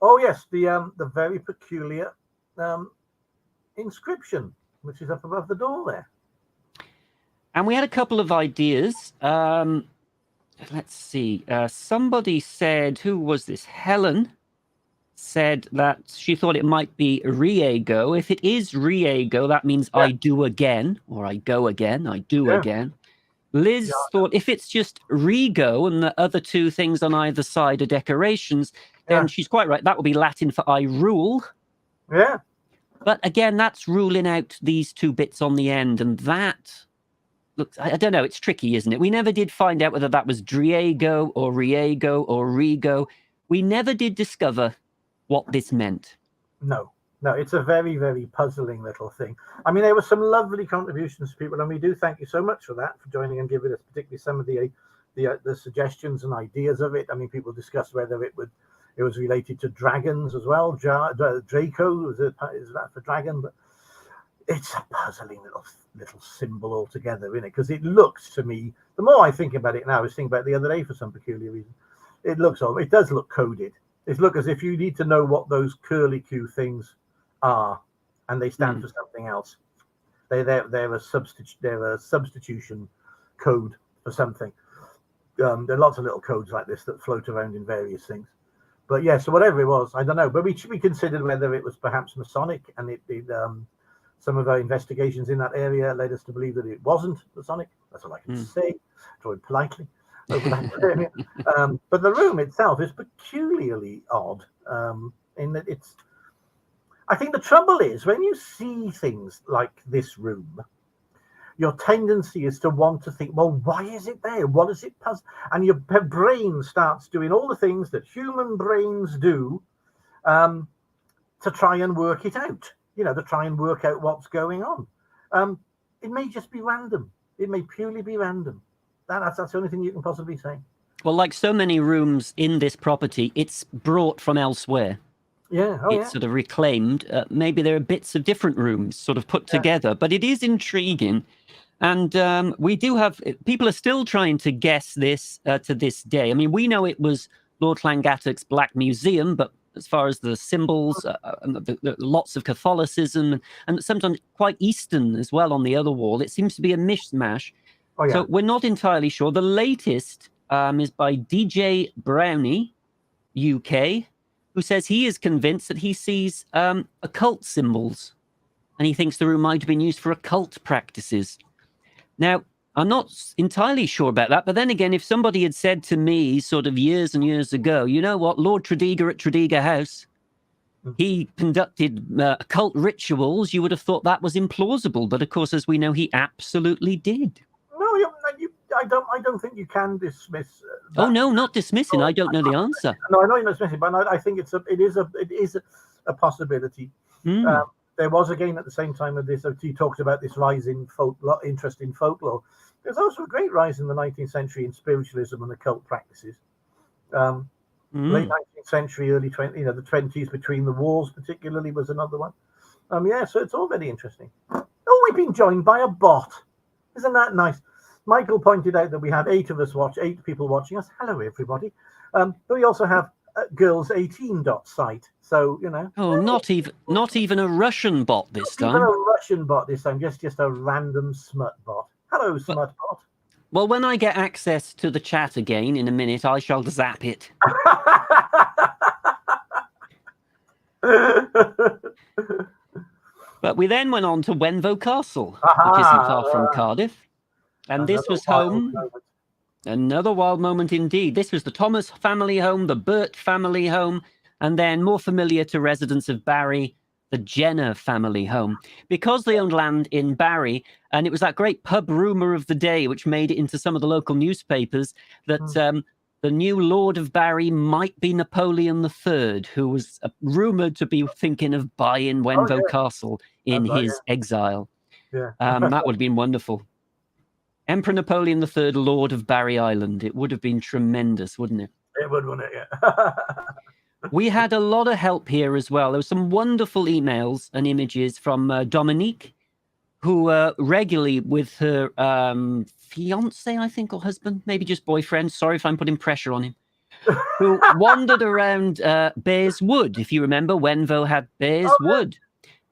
[SPEAKER 2] Oh, yes, the very peculiar inscription, which is up above the door there.
[SPEAKER 1] And we had a couple of ideas. Let's see. Somebody said, who was this? Helen said that she thought it might be Riego. If it is Riego, that means I do again, or I go again, I do again. Liz thought if it's just Rigo and the other two things on either side are decorations, then she's quite right. That would be Latin for I rule.
[SPEAKER 2] Yeah.
[SPEAKER 1] But again, that's ruling out these two bits on the end. And that looks, I don't know, it's tricky, isn't it? We never did find out whether that was Driego or Riego or Rigo. We never did discover what this meant. No,
[SPEAKER 2] it's a very, very puzzling little thing. I mean, there were some lovely contributions to people, and we do thank you so much for that, for joining and giving us particularly some of the suggestions and ideas of it. I mean, people discussed whether it was related to dragons as well. Draco is that for dragon, but it's a puzzling little symbol altogether, isn't it? Because it looks to me, the more I think about it now, I was thinking about it the other day for some peculiar reason. It does look coded. It looks as if you need to know what those curly Q things are, and they stand for something else. They're a substitution code for something. There are lots of little codes like this that float around in various things. But yeah, so whatever it was, I don't know. But we considered whether it was perhaps Masonic, and some of our investigations in that area led us to believe that it wasn't Masonic. That's all I can say, drawing politely over that area. But the room itself is peculiarly odd in that it's. I think the trouble is when you see things like this room, your tendency is to want to think, well, why is it there? What is it puzzle? And your brain starts doing all the things that human brains do to try and work it out, to try and work out what's going on. It may just be random. It may purely be random. That's the only thing you can possibly say.
[SPEAKER 1] Well, like so many rooms in this property, it's brought from elsewhere.
[SPEAKER 2] Yeah,
[SPEAKER 1] it's sort of reclaimed. Maybe there are bits of different rooms sort of put together, but it is intriguing. And we do have, people are still trying to guess this to this day. I mean, we know it was Lord Llangattock's Black Museum, but as far as the symbols, lots of Catholicism, and sometimes quite Eastern as well on the other wall, it seems to be a mishmash. So we're not entirely sure. The latest is by DJ Brownie, UK, who says he is convinced that he sees occult symbols, and he thinks the room might have been used for occult practices. Now, I'm not entirely sure about that, but then again, if somebody had said to me sort of years and years ago, you know what, Lord Tredegar at Tredegar House, he conducted occult rituals, you would have thought that was implausible. But of course, as we know, he absolutely did.
[SPEAKER 2] No, I don't think you can dismiss.
[SPEAKER 1] Oh no, not dismissing. I don't know the answer.
[SPEAKER 2] No, I know you're not dismissing, but I think it is a possibility. There was again at the same time of this. He talked about this rise in interest in folklore. There's also a great rise in the 19th century in spiritualism and occult practices. Late 19th century, early 20, the 20s between the wars, particularly, was another one. So it's all very interesting. Oh, we've been joined by a bot. Isn't that nice? Michael pointed out that we have 8 people watching us. Hello, everybody. But we also have girls18.site. So,
[SPEAKER 1] Oh, not even a Russian bot this time.
[SPEAKER 2] Not even a Russian bot this time, just a random smut bot. Hello, smut bot.
[SPEAKER 1] Well, when I get access to the chat again in a minute, I shall zap it. But we then went on to Wenvo Castle, which isn't far from Cardiff. And this was home. Another wild moment indeed. This was the Thomas family home, the Burt family home, and then more familiar to residents of Barry, the Jenner family home. Because they owned land in Barry, and it was that great pub rumour of the day, which made it into some of the local newspapers, that the new Lord of Barry might be Napoleon III, who was rumoured to be thinking of buying Wenvo Castle in his exile.
[SPEAKER 2] Yeah.
[SPEAKER 1] That would have been wonderful. Emperor Napoleon III, Lord of Barry Island. It would have been tremendous, wouldn't it?
[SPEAKER 2] It would, wouldn't it? Yeah.
[SPEAKER 1] We had a lot of help here as well. There were some wonderful emails and images from Dominique, who regularly with her fiance, I think, or husband, maybe just boyfriend. Sorry if I'm putting pressure on him. Who wandered around Bears Wood. If you remember, Wenvo had Bears Wood.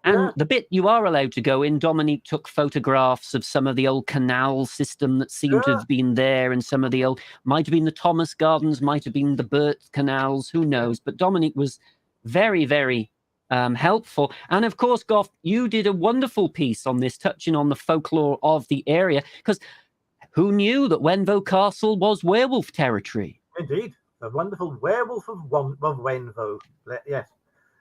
[SPEAKER 1] And the bit you are allowed to go in, Dominique took photographs of some of the old canal system that seemed to have been there, and some of the old, might have been the Thomas Gardens, might have been the Burt canals, who knows? But Dominique was very, very helpful. And of course, Goff, you did a wonderful piece on this, touching on the folklore of the area, because who knew that Wenvo Castle was werewolf territory?
[SPEAKER 2] Indeed, the wonderful werewolf of Wenvo. Yes.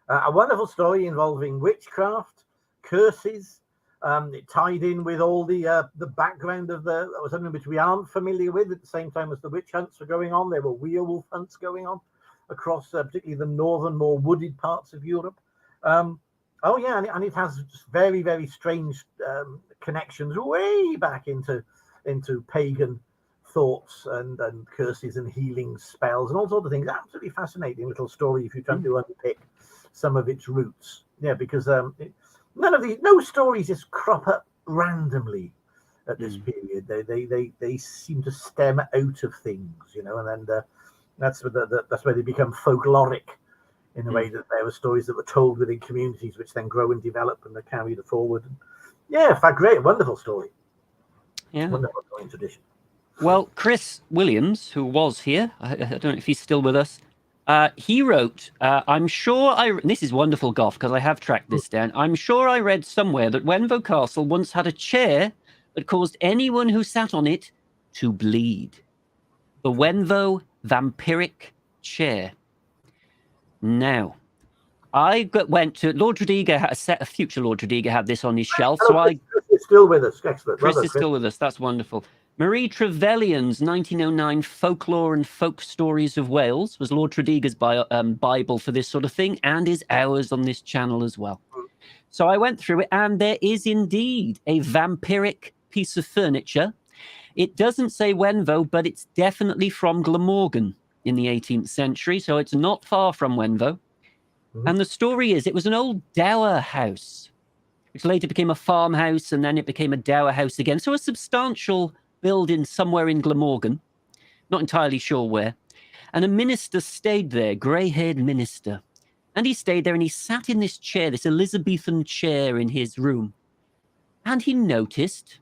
[SPEAKER 2] A wonderful story involving witchcraft, curses. It tied in with all the background of something which we aren't familiar with. At the same time as the witch hunts were going on, there were werewolf hunts going on across particularly the northern, more wooded parts of Europe. And it has very, very strange connections way back into pagan thoughts and curses and healing spells and all sorts of things. Absolutely fascinating little story if you try to unpick some of its roots. Yeah, because no stories just crop up randomly at this period. They seem to stem out of things, and then that's where they become folkloric in a way that there were stories that were told within communities, which then grow and develop and are carried forward. Yeah, in fact, great, wonderful story.
[SPEAKER 1] Yeah,
[SPEAKER 2] wonderful story and tradition.
[SPEAKER 1] Well, Chris Williams, who was here, I don't know if he's still with us. He wrote, I'm sure this is wonderful, Goff, because I have tracked this down. I'm sure I read somewhere that Wenvo Castle once had a chair that caused anyone who sat on it to bleed. The Wenvo vampiric chair. Now, I went to Lord Rodiga, future Lord Rodiga had this on his shelf.
[SPEAKER 2] Chris is still with us. Excellent.
[SPEAKER 1] Chris is still with us. That's wonderful. Marie Trevelyan's 1909 Folklore and Folk Stories of Wales was Lord Rodiga's Bible for this sort of thing, and is ours on this channel as well. So I went through it, and there is indeed a vampiric piece of furniture. It doesn't say Wenvo, but it's definitely from Glamorgan in the 18th century, so it's not far from Wenvo. And the story is, it was an old dower house, which later became a farmhouse, and then it became a dower house again. So a substantial building somewhere in Glamorgan, not entirely sure where. And a minister stayed there, grey-haired minister. And he stayed there, and he sat in this chair, this Elizabethan chair in his room. And he noticed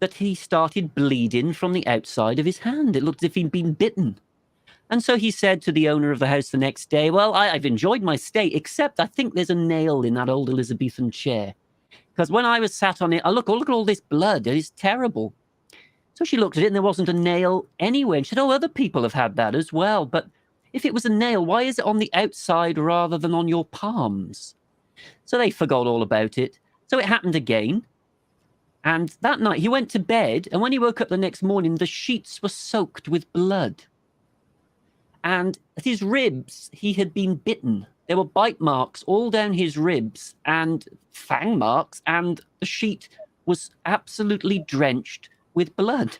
[SPEAKER 1] that he started bleeding from the outside of his hand. It looked as if he'd been bitten. And so he said to the owner of the house the next day, well, I've enjoyed my stay, except I think there's a nail in that old Elizabethan chair. Because when I was sat on it, look at all this blood. It is terrible. So she looked at it, and there wasn't a nail anywhere. And she said, other people have had that as well. But if it was a nail, why is it on the outside rather than on your palms? So they forgot all about it. So it happened again. And that night he went to bed, and when he woke up the next morning, the sheets were soaked with blood. And at his ribs, he had been bitten. There were bite marks all down his ribs and fang marks, and the sheet was absolutely drenched with blood.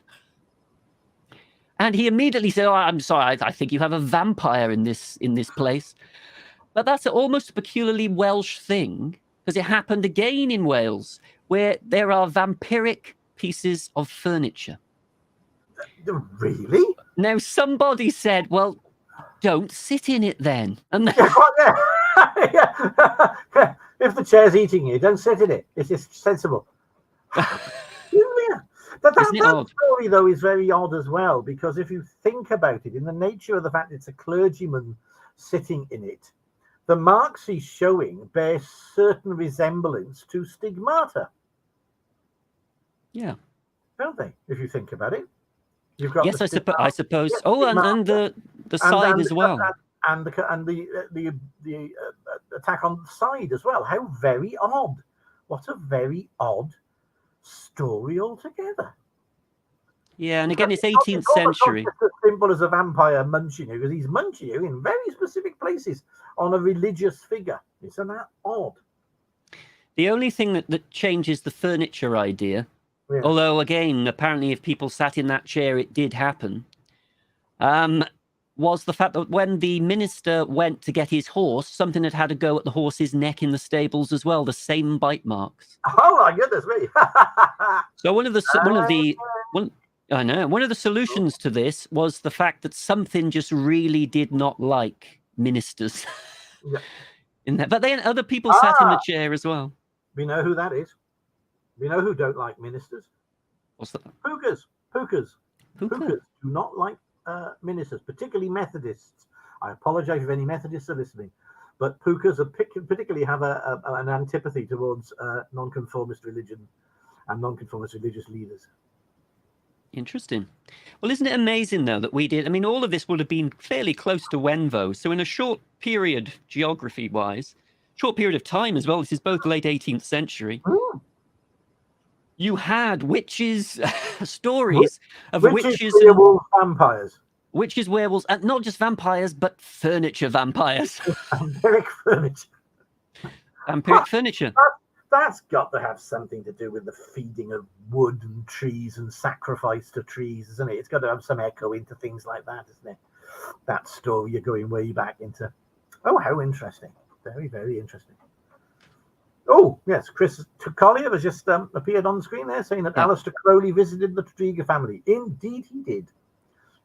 [SPEAKER 1] And he immediately said, I'm sorry, I think you have a vampire in this place. But that's almost a peculiarly Welsh thing, because it happened again in Wales, where there are vampiric pieces of furniture.
[SPEAKER 2] Really?
[SPEAKER 1] Now, somebody said, well, don't sit in it then. And
[SPEAKER 2] If the chair's eating you, don't sit in it. It's just sensible. That story, though, is very odd as well, because if you think about it, in the nature of the fact it's a clergyman sitting in it, the marks he's showing bear certain resemblance to stigmata.
[SPEAKER 1] Yeah.
[SPEAKER 2] Don't they, if you think about it? You've got
[SPEAKER 1] yes, I suppose. Yes, and the side as well.
[SPEAKER 2] And the attack on the side as well. How very odd. What a very odd story altogether.
[SPEAKER 1] Yeah, and again, it's 18th century.
[SPEAKER 2] It's not as simple as a vampire munching you, because he's munching you in very specific places on a religious figure. Isn't that odd?
[SPEAKER 1] The only thing that changes the furniture idea, although again, apparently if people sat in that chair, it did happen, was the fact that when the minister went to get his horse, something had a go at the horse's neck in the stables as well, the same bite marks.
[SPEAKER 2] Oh my goodness me!
[SPEAKER 1] So one of the solutions to this was the fact that something just really did not like ministers. In that, but then other people sat in the chair as well.
[SPEAKER 2] We know who that is. We know who don't like ministers.
[SPEAKER 1] What's that?
[SPEAKER 2] Pukas.
[SPEAKER 1] Puka?
[SPEAKER 2] Do not like ministers, particularly Methodists. I apologize if any Methodists are listening, but Pukas particularly have an antipathy towards nonconformist religion and nonconformist religious leaders.
[SPEAKER 1] Interesting. Well, isn't it amazing, though, that we did? I mean, all of this would have been fairly close to Wenvo. So in a short period, geography-wise, short period of time as well, this is both late 18th century, you had witches, stories of witches and
[SPEAKER 2] werewolf vampires.
[SPEAKER 1] Witches, werewolves, and not just vampires, but furniture vampires.
[SPEAKER 2] Vampiric furniture.
[SPEAKER 1] Vampiric furniture.
[SPEAKER 2] That's got to have something to do with the feeding of wood and trees and sacrifice to trees, isn't it? It's got to have some echo into things like that, isn't it? That story, you're going way back into. Oh, how interesting. Very, very interesting. Oh, yes, Chris Collier has just appeared on the screen there saying that Aleister Crowley visited the Tredegar family. Indeed, he did.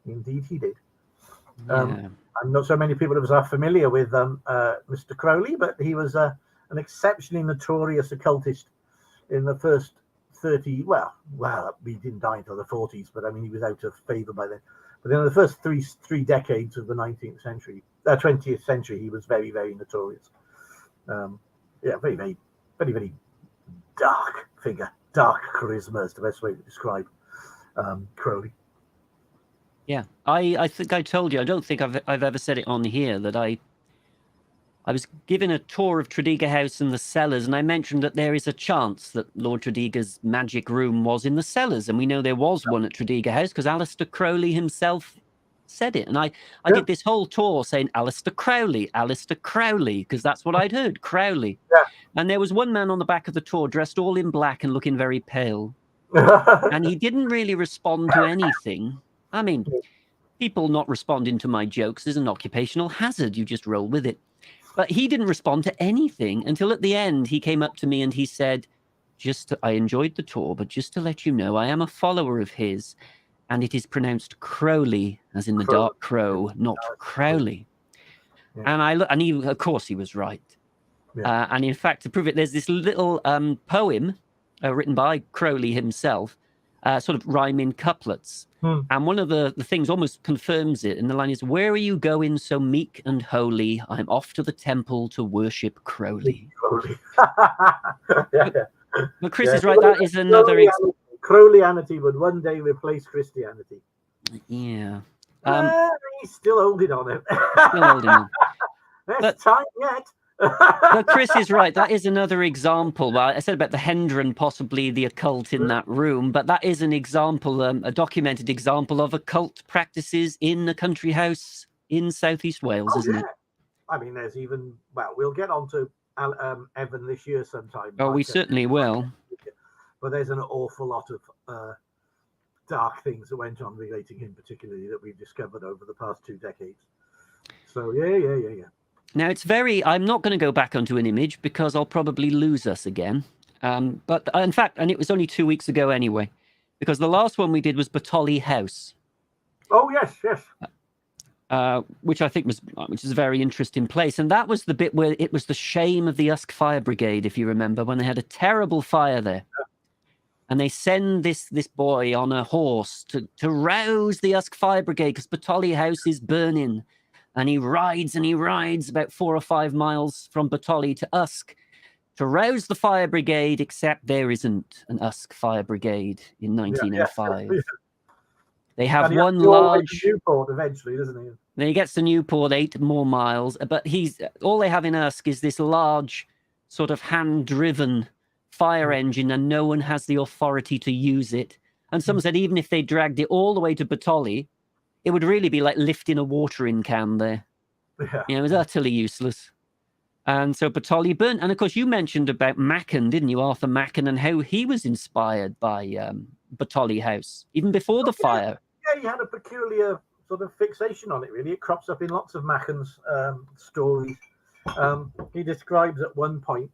[SPEAKER 2] Indeed, he did. I'm not so many people of us are familiar with Mr. Crowley, but he was an exceptionally notorious occultist in the first 30. Well, he didn't die until the 40s, but I mean, he was out of favor by then. But in the first three decades of the 19th century, 20th century, he was very, very notorious. Very, very, very, very dark figure. Dark charisma is the best way to describe Crowley.
[SPEAKER 1] Yeah, I think I told you, I don't think I've ever said it on here, that I was given a tour of Tredegar House and the cellars, and I mentioned that there is a chance that Lord Tredegar's magic room was in the cellars, and we know there was one at Tredegar House because Aleister Crowley himself said it. And I did this whole tour saying Aleister Crowley, because that's what I'd heard, Crowley.
[SPEAKER 2] Yeah.
[SPEAKER 1] And there was one man on the back of the tour dressed all in black and looking very pale. And he didn't really respond to anything. I mean, people not responding to my jokes is an occupational hazard. You just roll with it. But he didn't respond to anything until at the end he came up to me and he said, I enjoyed the tour, but just to let you know, I am a follower of his, and it is pronounced Crowley, as in the dark crow, not Crowley. Yeah. And he, of course, he was right. Yeah. And in fact, to prove it, there's this little poem written by Crowley himself, sort of rhyming couplets. And one of the things almost confirms it. And the line is, "Where are you going so meek and holy? I'm off to the temple to worship Crowley." But Chris is right. That is another
[SPEAKER 2] Crowleyanity would one day replace Christianity.
[SPEAKER 1] Yeah.
[SPEAKER 2] He's still holding on it.
[SPEAKER 1] Still holding on.
[SPEAKER 2] There's time yet.
[SPEAKER 1] But Chris is right. That is another example. Well, I said about the Hendron, possibly the occult in that room, but that is an example, a documented example of occult practices in a country house in Southeast Wales, isn't it?
[SPEAKER 2] I mean, there's even, we'll get on to Evan this year sometime.
[SPEAKER 1] Oh, we certainly will.
[SPEAKER 2] But there's an awful lot of dark things that went on relating him particularly that we've discovered over the past 2 decades. So, yeah.
[SPEAKER 1] Now, I'm not going to go back onto an image because I'll probably lose us again. But in fact, and it was only 2 weeks ago anyway, because the last one we did was Batolly House.
[SPEAKER 2] Oh, yes.
[SPEAKER 1] Which I think which is a very interesting place. And that was the bit where it was the shame of the Usk Fire Brigade, if you remember, when they had a terrible fire there. Yeah. And they send this boy on a horse to rouse the Usk Fire Brigade because Batolly House is burning. And he rides about 4 or 5 miles from Batolly to Usk to rouse the fire brigade, except there isn't an Usk Fire Brigade in 1905. Yeah. They have one large
[SPEAKER 2] Newport eventually, doesn't he?
[SPEAKER 1] Then he gets to Newport 8 more miles, but all they have in Usk is this large sort of hand-driven fire engine, and no one has the authority to use it. And someone said even if they dragged it all the way to Batolly, it would really be like lifting a watering can there. Yeah. It was utterly useless. And so Batolly burnt. And of course, you mentioned about Machen, didn't you, Arthur Machen, and how he was inspired by Batolly House, even before the fire.
[SPEAKER 2] Yeah, he had a peculiar sort of fixation on it, really. It crops up in lots of Machen's stories. He describes at one point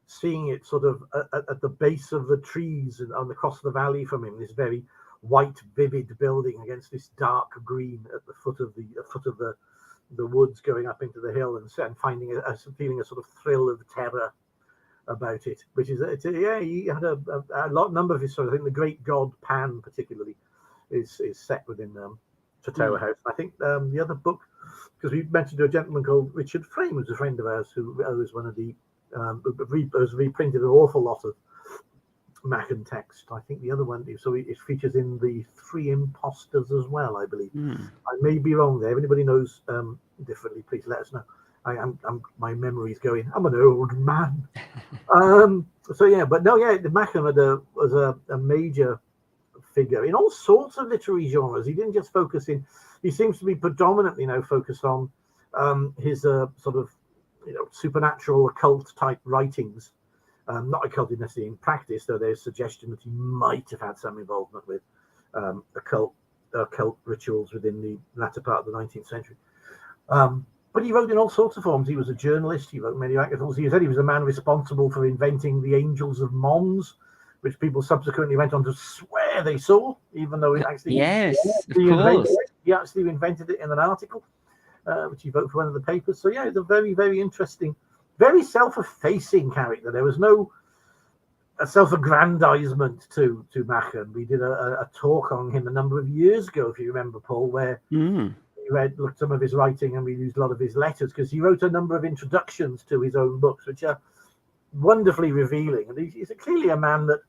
[SPEAKER 2] seeing it sort of at the base of the trees and across the valley from him, this very white, vivid building against this dark green at the foot of the woods going up into the hill, and feeling a sort of thrill of terror about it, which is he had a number of his stories. I think the Great God Pan particularly is set within Tower House. I think the other book, because we mentioned a gentleman called Richard Frame, who's a friend of ours, who was one of the has reprinted an awful lot of Machen text. I think the other one, so it features in the Three Impostors as well, I believe. I may be wrong there. If anybody knows differently, please let us know. My memory's going. I'm an old man. So yeah, but no, yeah, the Machen was a major figure in all sorts of literary genres. He didn't just focus in. He seems to be predominantly now focused on his sort of supernatural occult type writings. Not occulted necessarily in practice, though there's suggestion that he might have had some involvement with occult rituals within the latter part of the 19th century. But he wrote in all sorts of forms. He was a journalist. He wrote many articles. He said he was a man responsible for inventing the Angels of Mons, which people subsequently went on to swear they saw, even though it actually he actually invented it in an article, which he wrote for one of the papers. So yeah, it's a very, very interesting, very self-effacing character. There was no self-aggrandizement to Machen. We did a talk on him a number of years ago, if you remember, Paul, where we looked some of his writing and we used a lot of his letters, because he wrote a number of introductions to his own books, which are wonderfully revealing. And he's clearly a man that,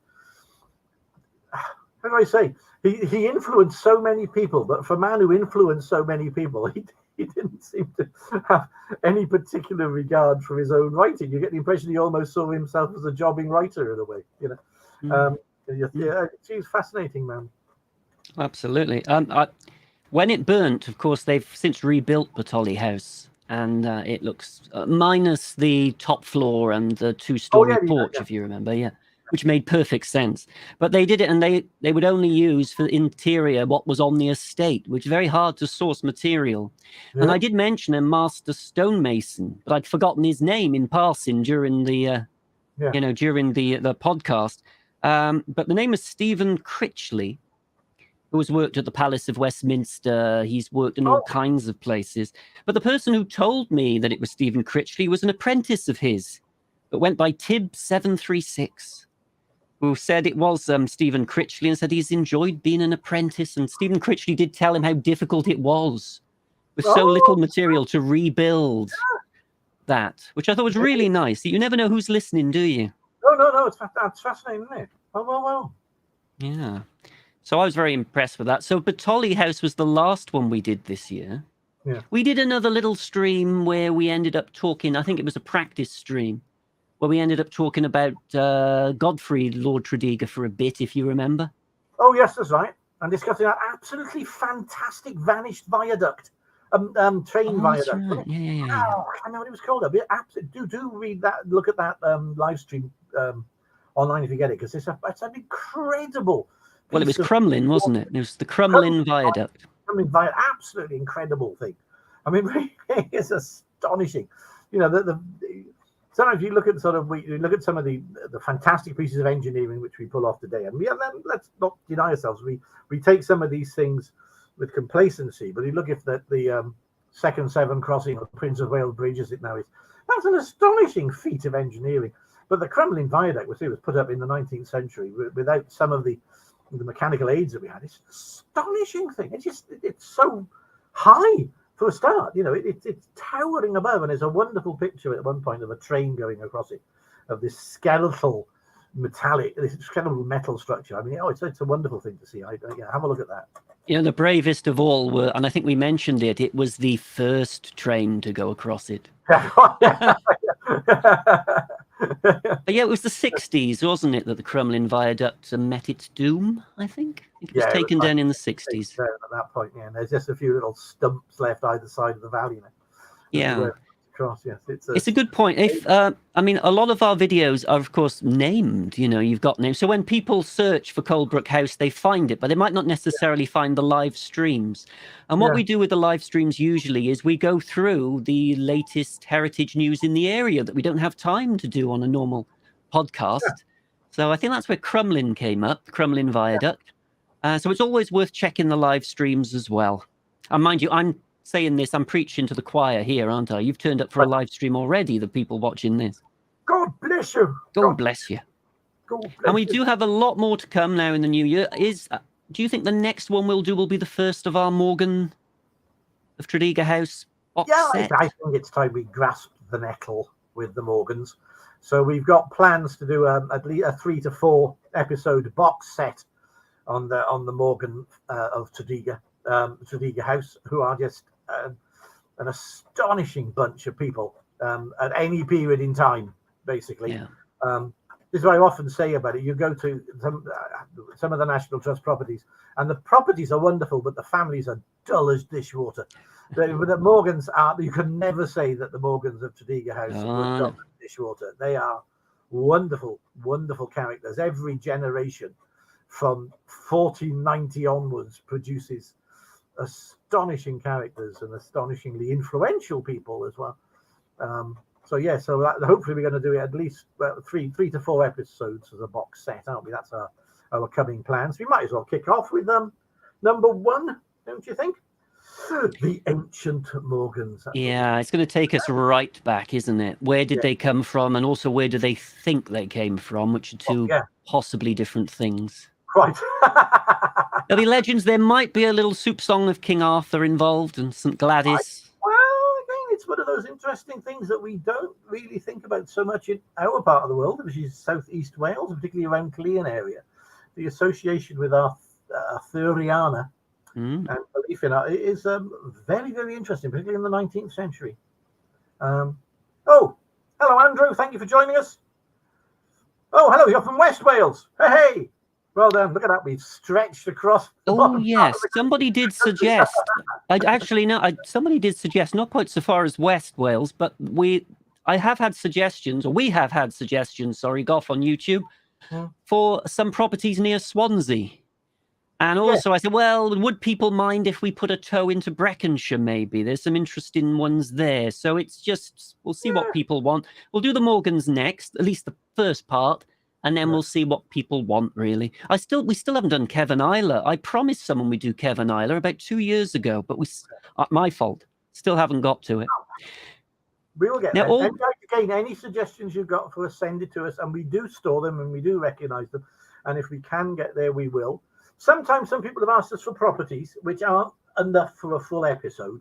[SPEAKER 2] how do I say, he influenced so many people, but for a man who influenced so many people, he didn't seem to have any particular regard for his own writing. You get the impression he almost saw himself as a jobbing writer in a way, Yeah, he's fascinating, man.
[SPEAKER 1] Absolutely. When it burnt, of course, they've since rebuilt Bertolli House, and it looks minus the top floor and the two-story porch, if you remember, which made perfect sense. But they did it, and they would only use for the interior what was on the estate, which is very hard to source material. And I did mention a master stonemason, but I'd forgotten his name in passing during the during the podcast. But the name is Stephen Critchley, who has worked at the Palace of Westminster. He's worked in all kinds of places. But the person who told me that it was Stephen Critchley was an apprentice of his, but went by Tib 736, who said it was Stephen Critchley, and said he's enjoyed being an apprentice. And Stephen Critchley did tell him how difficult it was with so little material to rebuild that, which I thought was really nice. You never know who's listening, do you?
[SPEAKER 2] No, that's fascinating, isn't it? Well.
[SPEAKER 1] Yeah. So I was very impressed with that. So Bertolli House was the last one we did this year.
[SPEAKER 2] Yeah.
[SPEAKER 1] We did another little stream where we ended up talking, I think it was a practice stream, where we ended up talking about Godfrey, Lord Tredegar, for a bit, if you remember.
[SPEAKER 2] Oh, yes, that's right. And discussing that absolutely fantastic vanished viaduct, train viaduct.
[SPEAKER 1] Right. Yeah.
[SPEAKER 2] Oh, I know what it was called. Do read that, look at that live stream online if you get it, because it's an incredible.
[SPEAKER 1] Well, it was Crumlin, wasn't it? It was the Crumlin Viaduct.
[SPEAKER 2] Crumlin Viaduct, absolutely incredible thing. I mean, really, it's astonishing. Sometimes you look at some of the fantastic pieces of engineering which we pull off today, and let's not deny ourselves. We take some of these things with complacency, but you look at the second Severn crossing of Prince of Wales Bridge, as it now is. That's an astonishing feat of engineering. But the Crumlin Viaduct was put up in the 19th century without some of the mechanical aids that we had. It's an astonishing thing. It's so high for a start. It's towering above, and there's a wonderful picture at one point of a train going across it, of this skeletal metal structure. I mean, it's a wonderful thing to see. Have a look at that.
[SPEAKER 1] The bravest of all were, and I think we mentioned it was the first train to go across it. But it was the 60s, wasn't it, that the Crumlin Viaduct met its doom, I think? It was taken down in the 60s.
[SPEAKER 2] At that point, and there's just a few little stumps left either side of the valley now.
[SPEAKER 1] Yeah.
[SPEAKER 2] Across, yes.
[SPEAKER 1] It's a good point. If a lot of our videos are, of course, named. You've got names. So when people search for Coldbrook House, they find it, but they might not necessarily find the live streams. And what we do with the live streams usually is we go through the latest heritage news in the area that we don't have time to do on a normal podcast. Yeah. So I think that's where Crumlin came up, Crumlin Viaduct. So it's always worth checking the live streams as well. And mind you, I'm saying this, I'm preaching to the choir here, aren't I? You've turned up for a live stream already, the people watching this.
[SPEAKER 2] God bless bless you.
[SPEAKER 1] God bless you.
[SPEAKER 2] God bless
[SPEAKER 1] And we
[SPEAKER 2] you.
[SPEAKER 1] do have a lot more to come now in the new year. Do you think the next one we'll do will be the first of our Morgan of Tredegar House box set?
[SPEAKER 2] I think it's time we grasped the nettle with the Morgans. So we've got plans to do at least a 3 to 4 episode box set on the Morgan of Tredegar House, who are just an astonishing bunch of people at any period in time, basically.
[SPEAKER 1] Yeah.
[SPEAKER 2] This is what I often say about it. You go to some of the National Trust properties, and the properties are wonderful, but the families are dull as dishwater. The Morgans are, you can never say that the Morgans of Tredegar House were dull as dishwater. They are wonderful, wonderful characters. Every generation from 1490 onwards produces astonishing characters and astonishingly influential people as well. So hopefully we're going to do it at least 3 to 4 episodes as a box set, aren't we? That's our coming plans. We might as well kick off with number 1, don't you think? The Ancient Morgans.
[SPEAKER 1] Yeah, it's going to take us right back, isn't it? Where did they come from, and also where do they think they came from, which are two possibly different things.
[SPEAKER 2] Right.
[SPEAKER 1] There'll be legends. There might be a little soup song of King Arthur involved and St. Gladys.
[SPEAKER 2] Well, again, it's one of those interesting things that we don't really think about so much in our part of the world, which is southeast Wales, particularly around Clean area. The association with Arthuriana and belief in it is very, very interesting, particularly in the 19th century. Hello, Andrew. Thank you for joining us. Oh, hello. You're from West Wales. Hey. Well done. Look at that. We've stretched across.
[SPEAKER 1] Oh, yes. Somebody did suggest. Somebody did suggest, not quite so far as West Wales, but we have had suggestions, sorry, Goff on YouTube, for some properties near Swansea. And also I said, well, would people mind if we put a toe into Breckenshire maybe? There's some interesting ones there. So it's just, we'll see what people want. We'll do the Morgans next, at least the first part. And then we'll see what people want, really. We still haven't done Kevin Isler. I promised someone we'd do Kevin Isler about 2 years ago, but my fault. Still haven't got to it.
[SPEAKER 2] We will get there. Again, any suggestions you've got for us, send it to us, and we do store them and we do recognise them. And if we can get there, we will. Sometimes some people have asked us for properties which aren't enough for a full episode.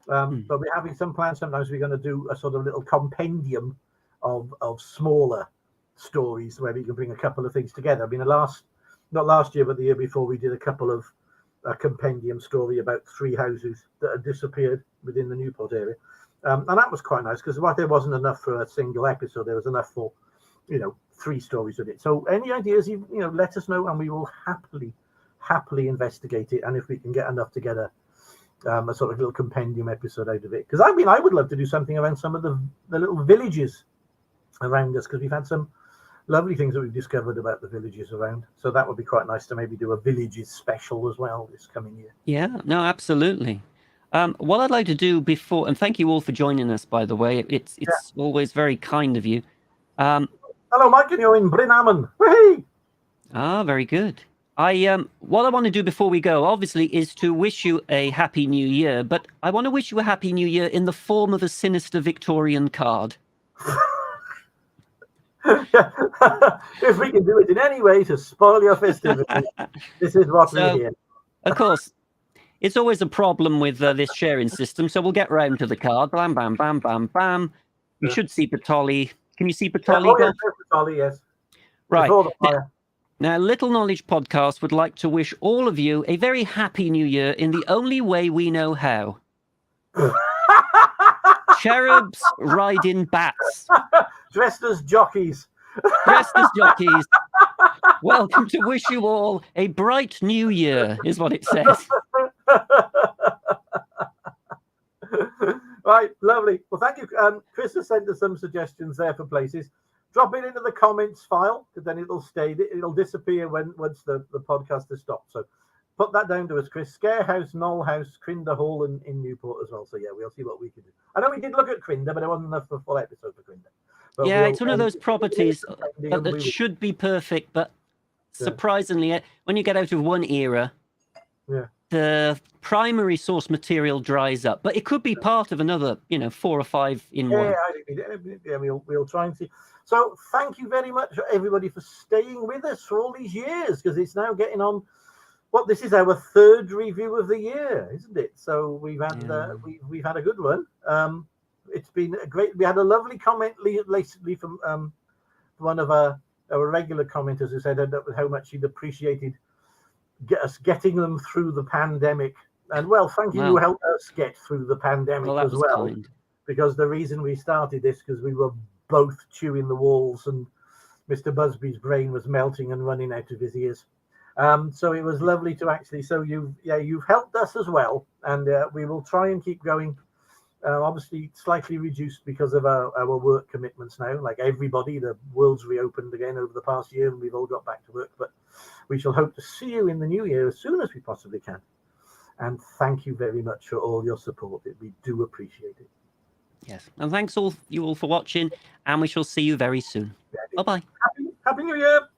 [SPEAKER 2] But we're having some plans. Sometimes we're going to do a sort of little compendium of smaller stories where we can bring a couple of things together. I mean, not last year, but the year before, we did a compendium story about 3 houses that had disappeared within the Newport area. And that was quite nice because there wasn't enough for a single episode. There was enough for, 3 stories of it. So any ideas, let us know and we will happily investigate it. And if we can get enough together, a sort of little compendium episode out of it. Because I would love to do something around some of the little villages around us, because we've had some lovely things that we've discovered about the villages around. So that would be quite nice to maybe do a villages special as well this coming year.
[SPEAKER 1] Yeah, no, absolutely. What I'd like to do before, and thank you all for joining us, by the way. It's always very kind of you.
[SPEAKER 2] Hello, Mike, and you're in Brynhaman. Whee!
[SPEAKER 1] Very good. What I want to do before we go, obviously, is to wish you a happy new year, but I want to wish you a happy new year in the form of a sinister Victorian card.
[SPEAKER 2] If we can do it in any way to spoil your festivities, this is what we're here.
[SPEAKER 1] Of course, it's always a problem with this sharing system, so we'll get round to the card. Bam, bam, bam, bam, bam. You should see Patoli. Can you see Patoli?
[SPEAKER 2] Yes, Patoli, yes.
[SPEAKER 1] Right. Now, Little Knowledge Podcast would like to wish all of you a very happy new year in the only way we know how. Cherubs riding bats.
[SPEAKER 2] Dressed as jockeys.
[SPEAKER 1] Welcome to wish you all a bright new year, is what it says.
[SPEAKER 2] Right, lovely. Well, thank you. Chris has sent us some suggestions there for places. Drop it into the comments file, because then it'll disappear once the podcast has stopped. So put that down to us, Chris. Scarehouse, Knoll House, Crinder Hall in Newport as well. So yeah, we'll see what we can do. I know we did look at Crinder, but it wasn't enough for a full episode for Crinder. But
[SPEAKER 1] yeah, it's one of those properties that should be perfect, but surprisingly, when you get out of one era, the primary source material dries up, but it could be part of another, 4 or 5 in one.
[SPEAKER 2] Yeah, we'll try and see. So thank you very much, everybody, for staying with us for all these years, because it's now getting on. Well, this is our 3rd review of the year, isn't it? So we've had we've had a good one. It's been a great. We had a lovely comment lately from one of our regular commenters who said how much he'd appreciated us getting them through the pandemic. And well, thank you. You helped us get through the pandemic as well.
[SPEAKER 1] Kind.
[SPEAKER 2] Because the reason we started this, because we were both chewing the walls and Mr. Busby's brain was melting and running out of his ears. So it was lovely to actually. So you've helped us as well, and we will try and keep going. Obviously, slightly reduced because of our work commitments now. Like everybody, the world's reopened again over the past year, and we've all got back to work. But we shall hope to see you in the new year as soon as we possibly can. And thank you very much for all your support. We do appreciate it.
[SPEAKER 1] Yes, and thanks you all for watching, and we shall see you very soon. Bye-bye.
[SPEAKER 2] Happy New Year.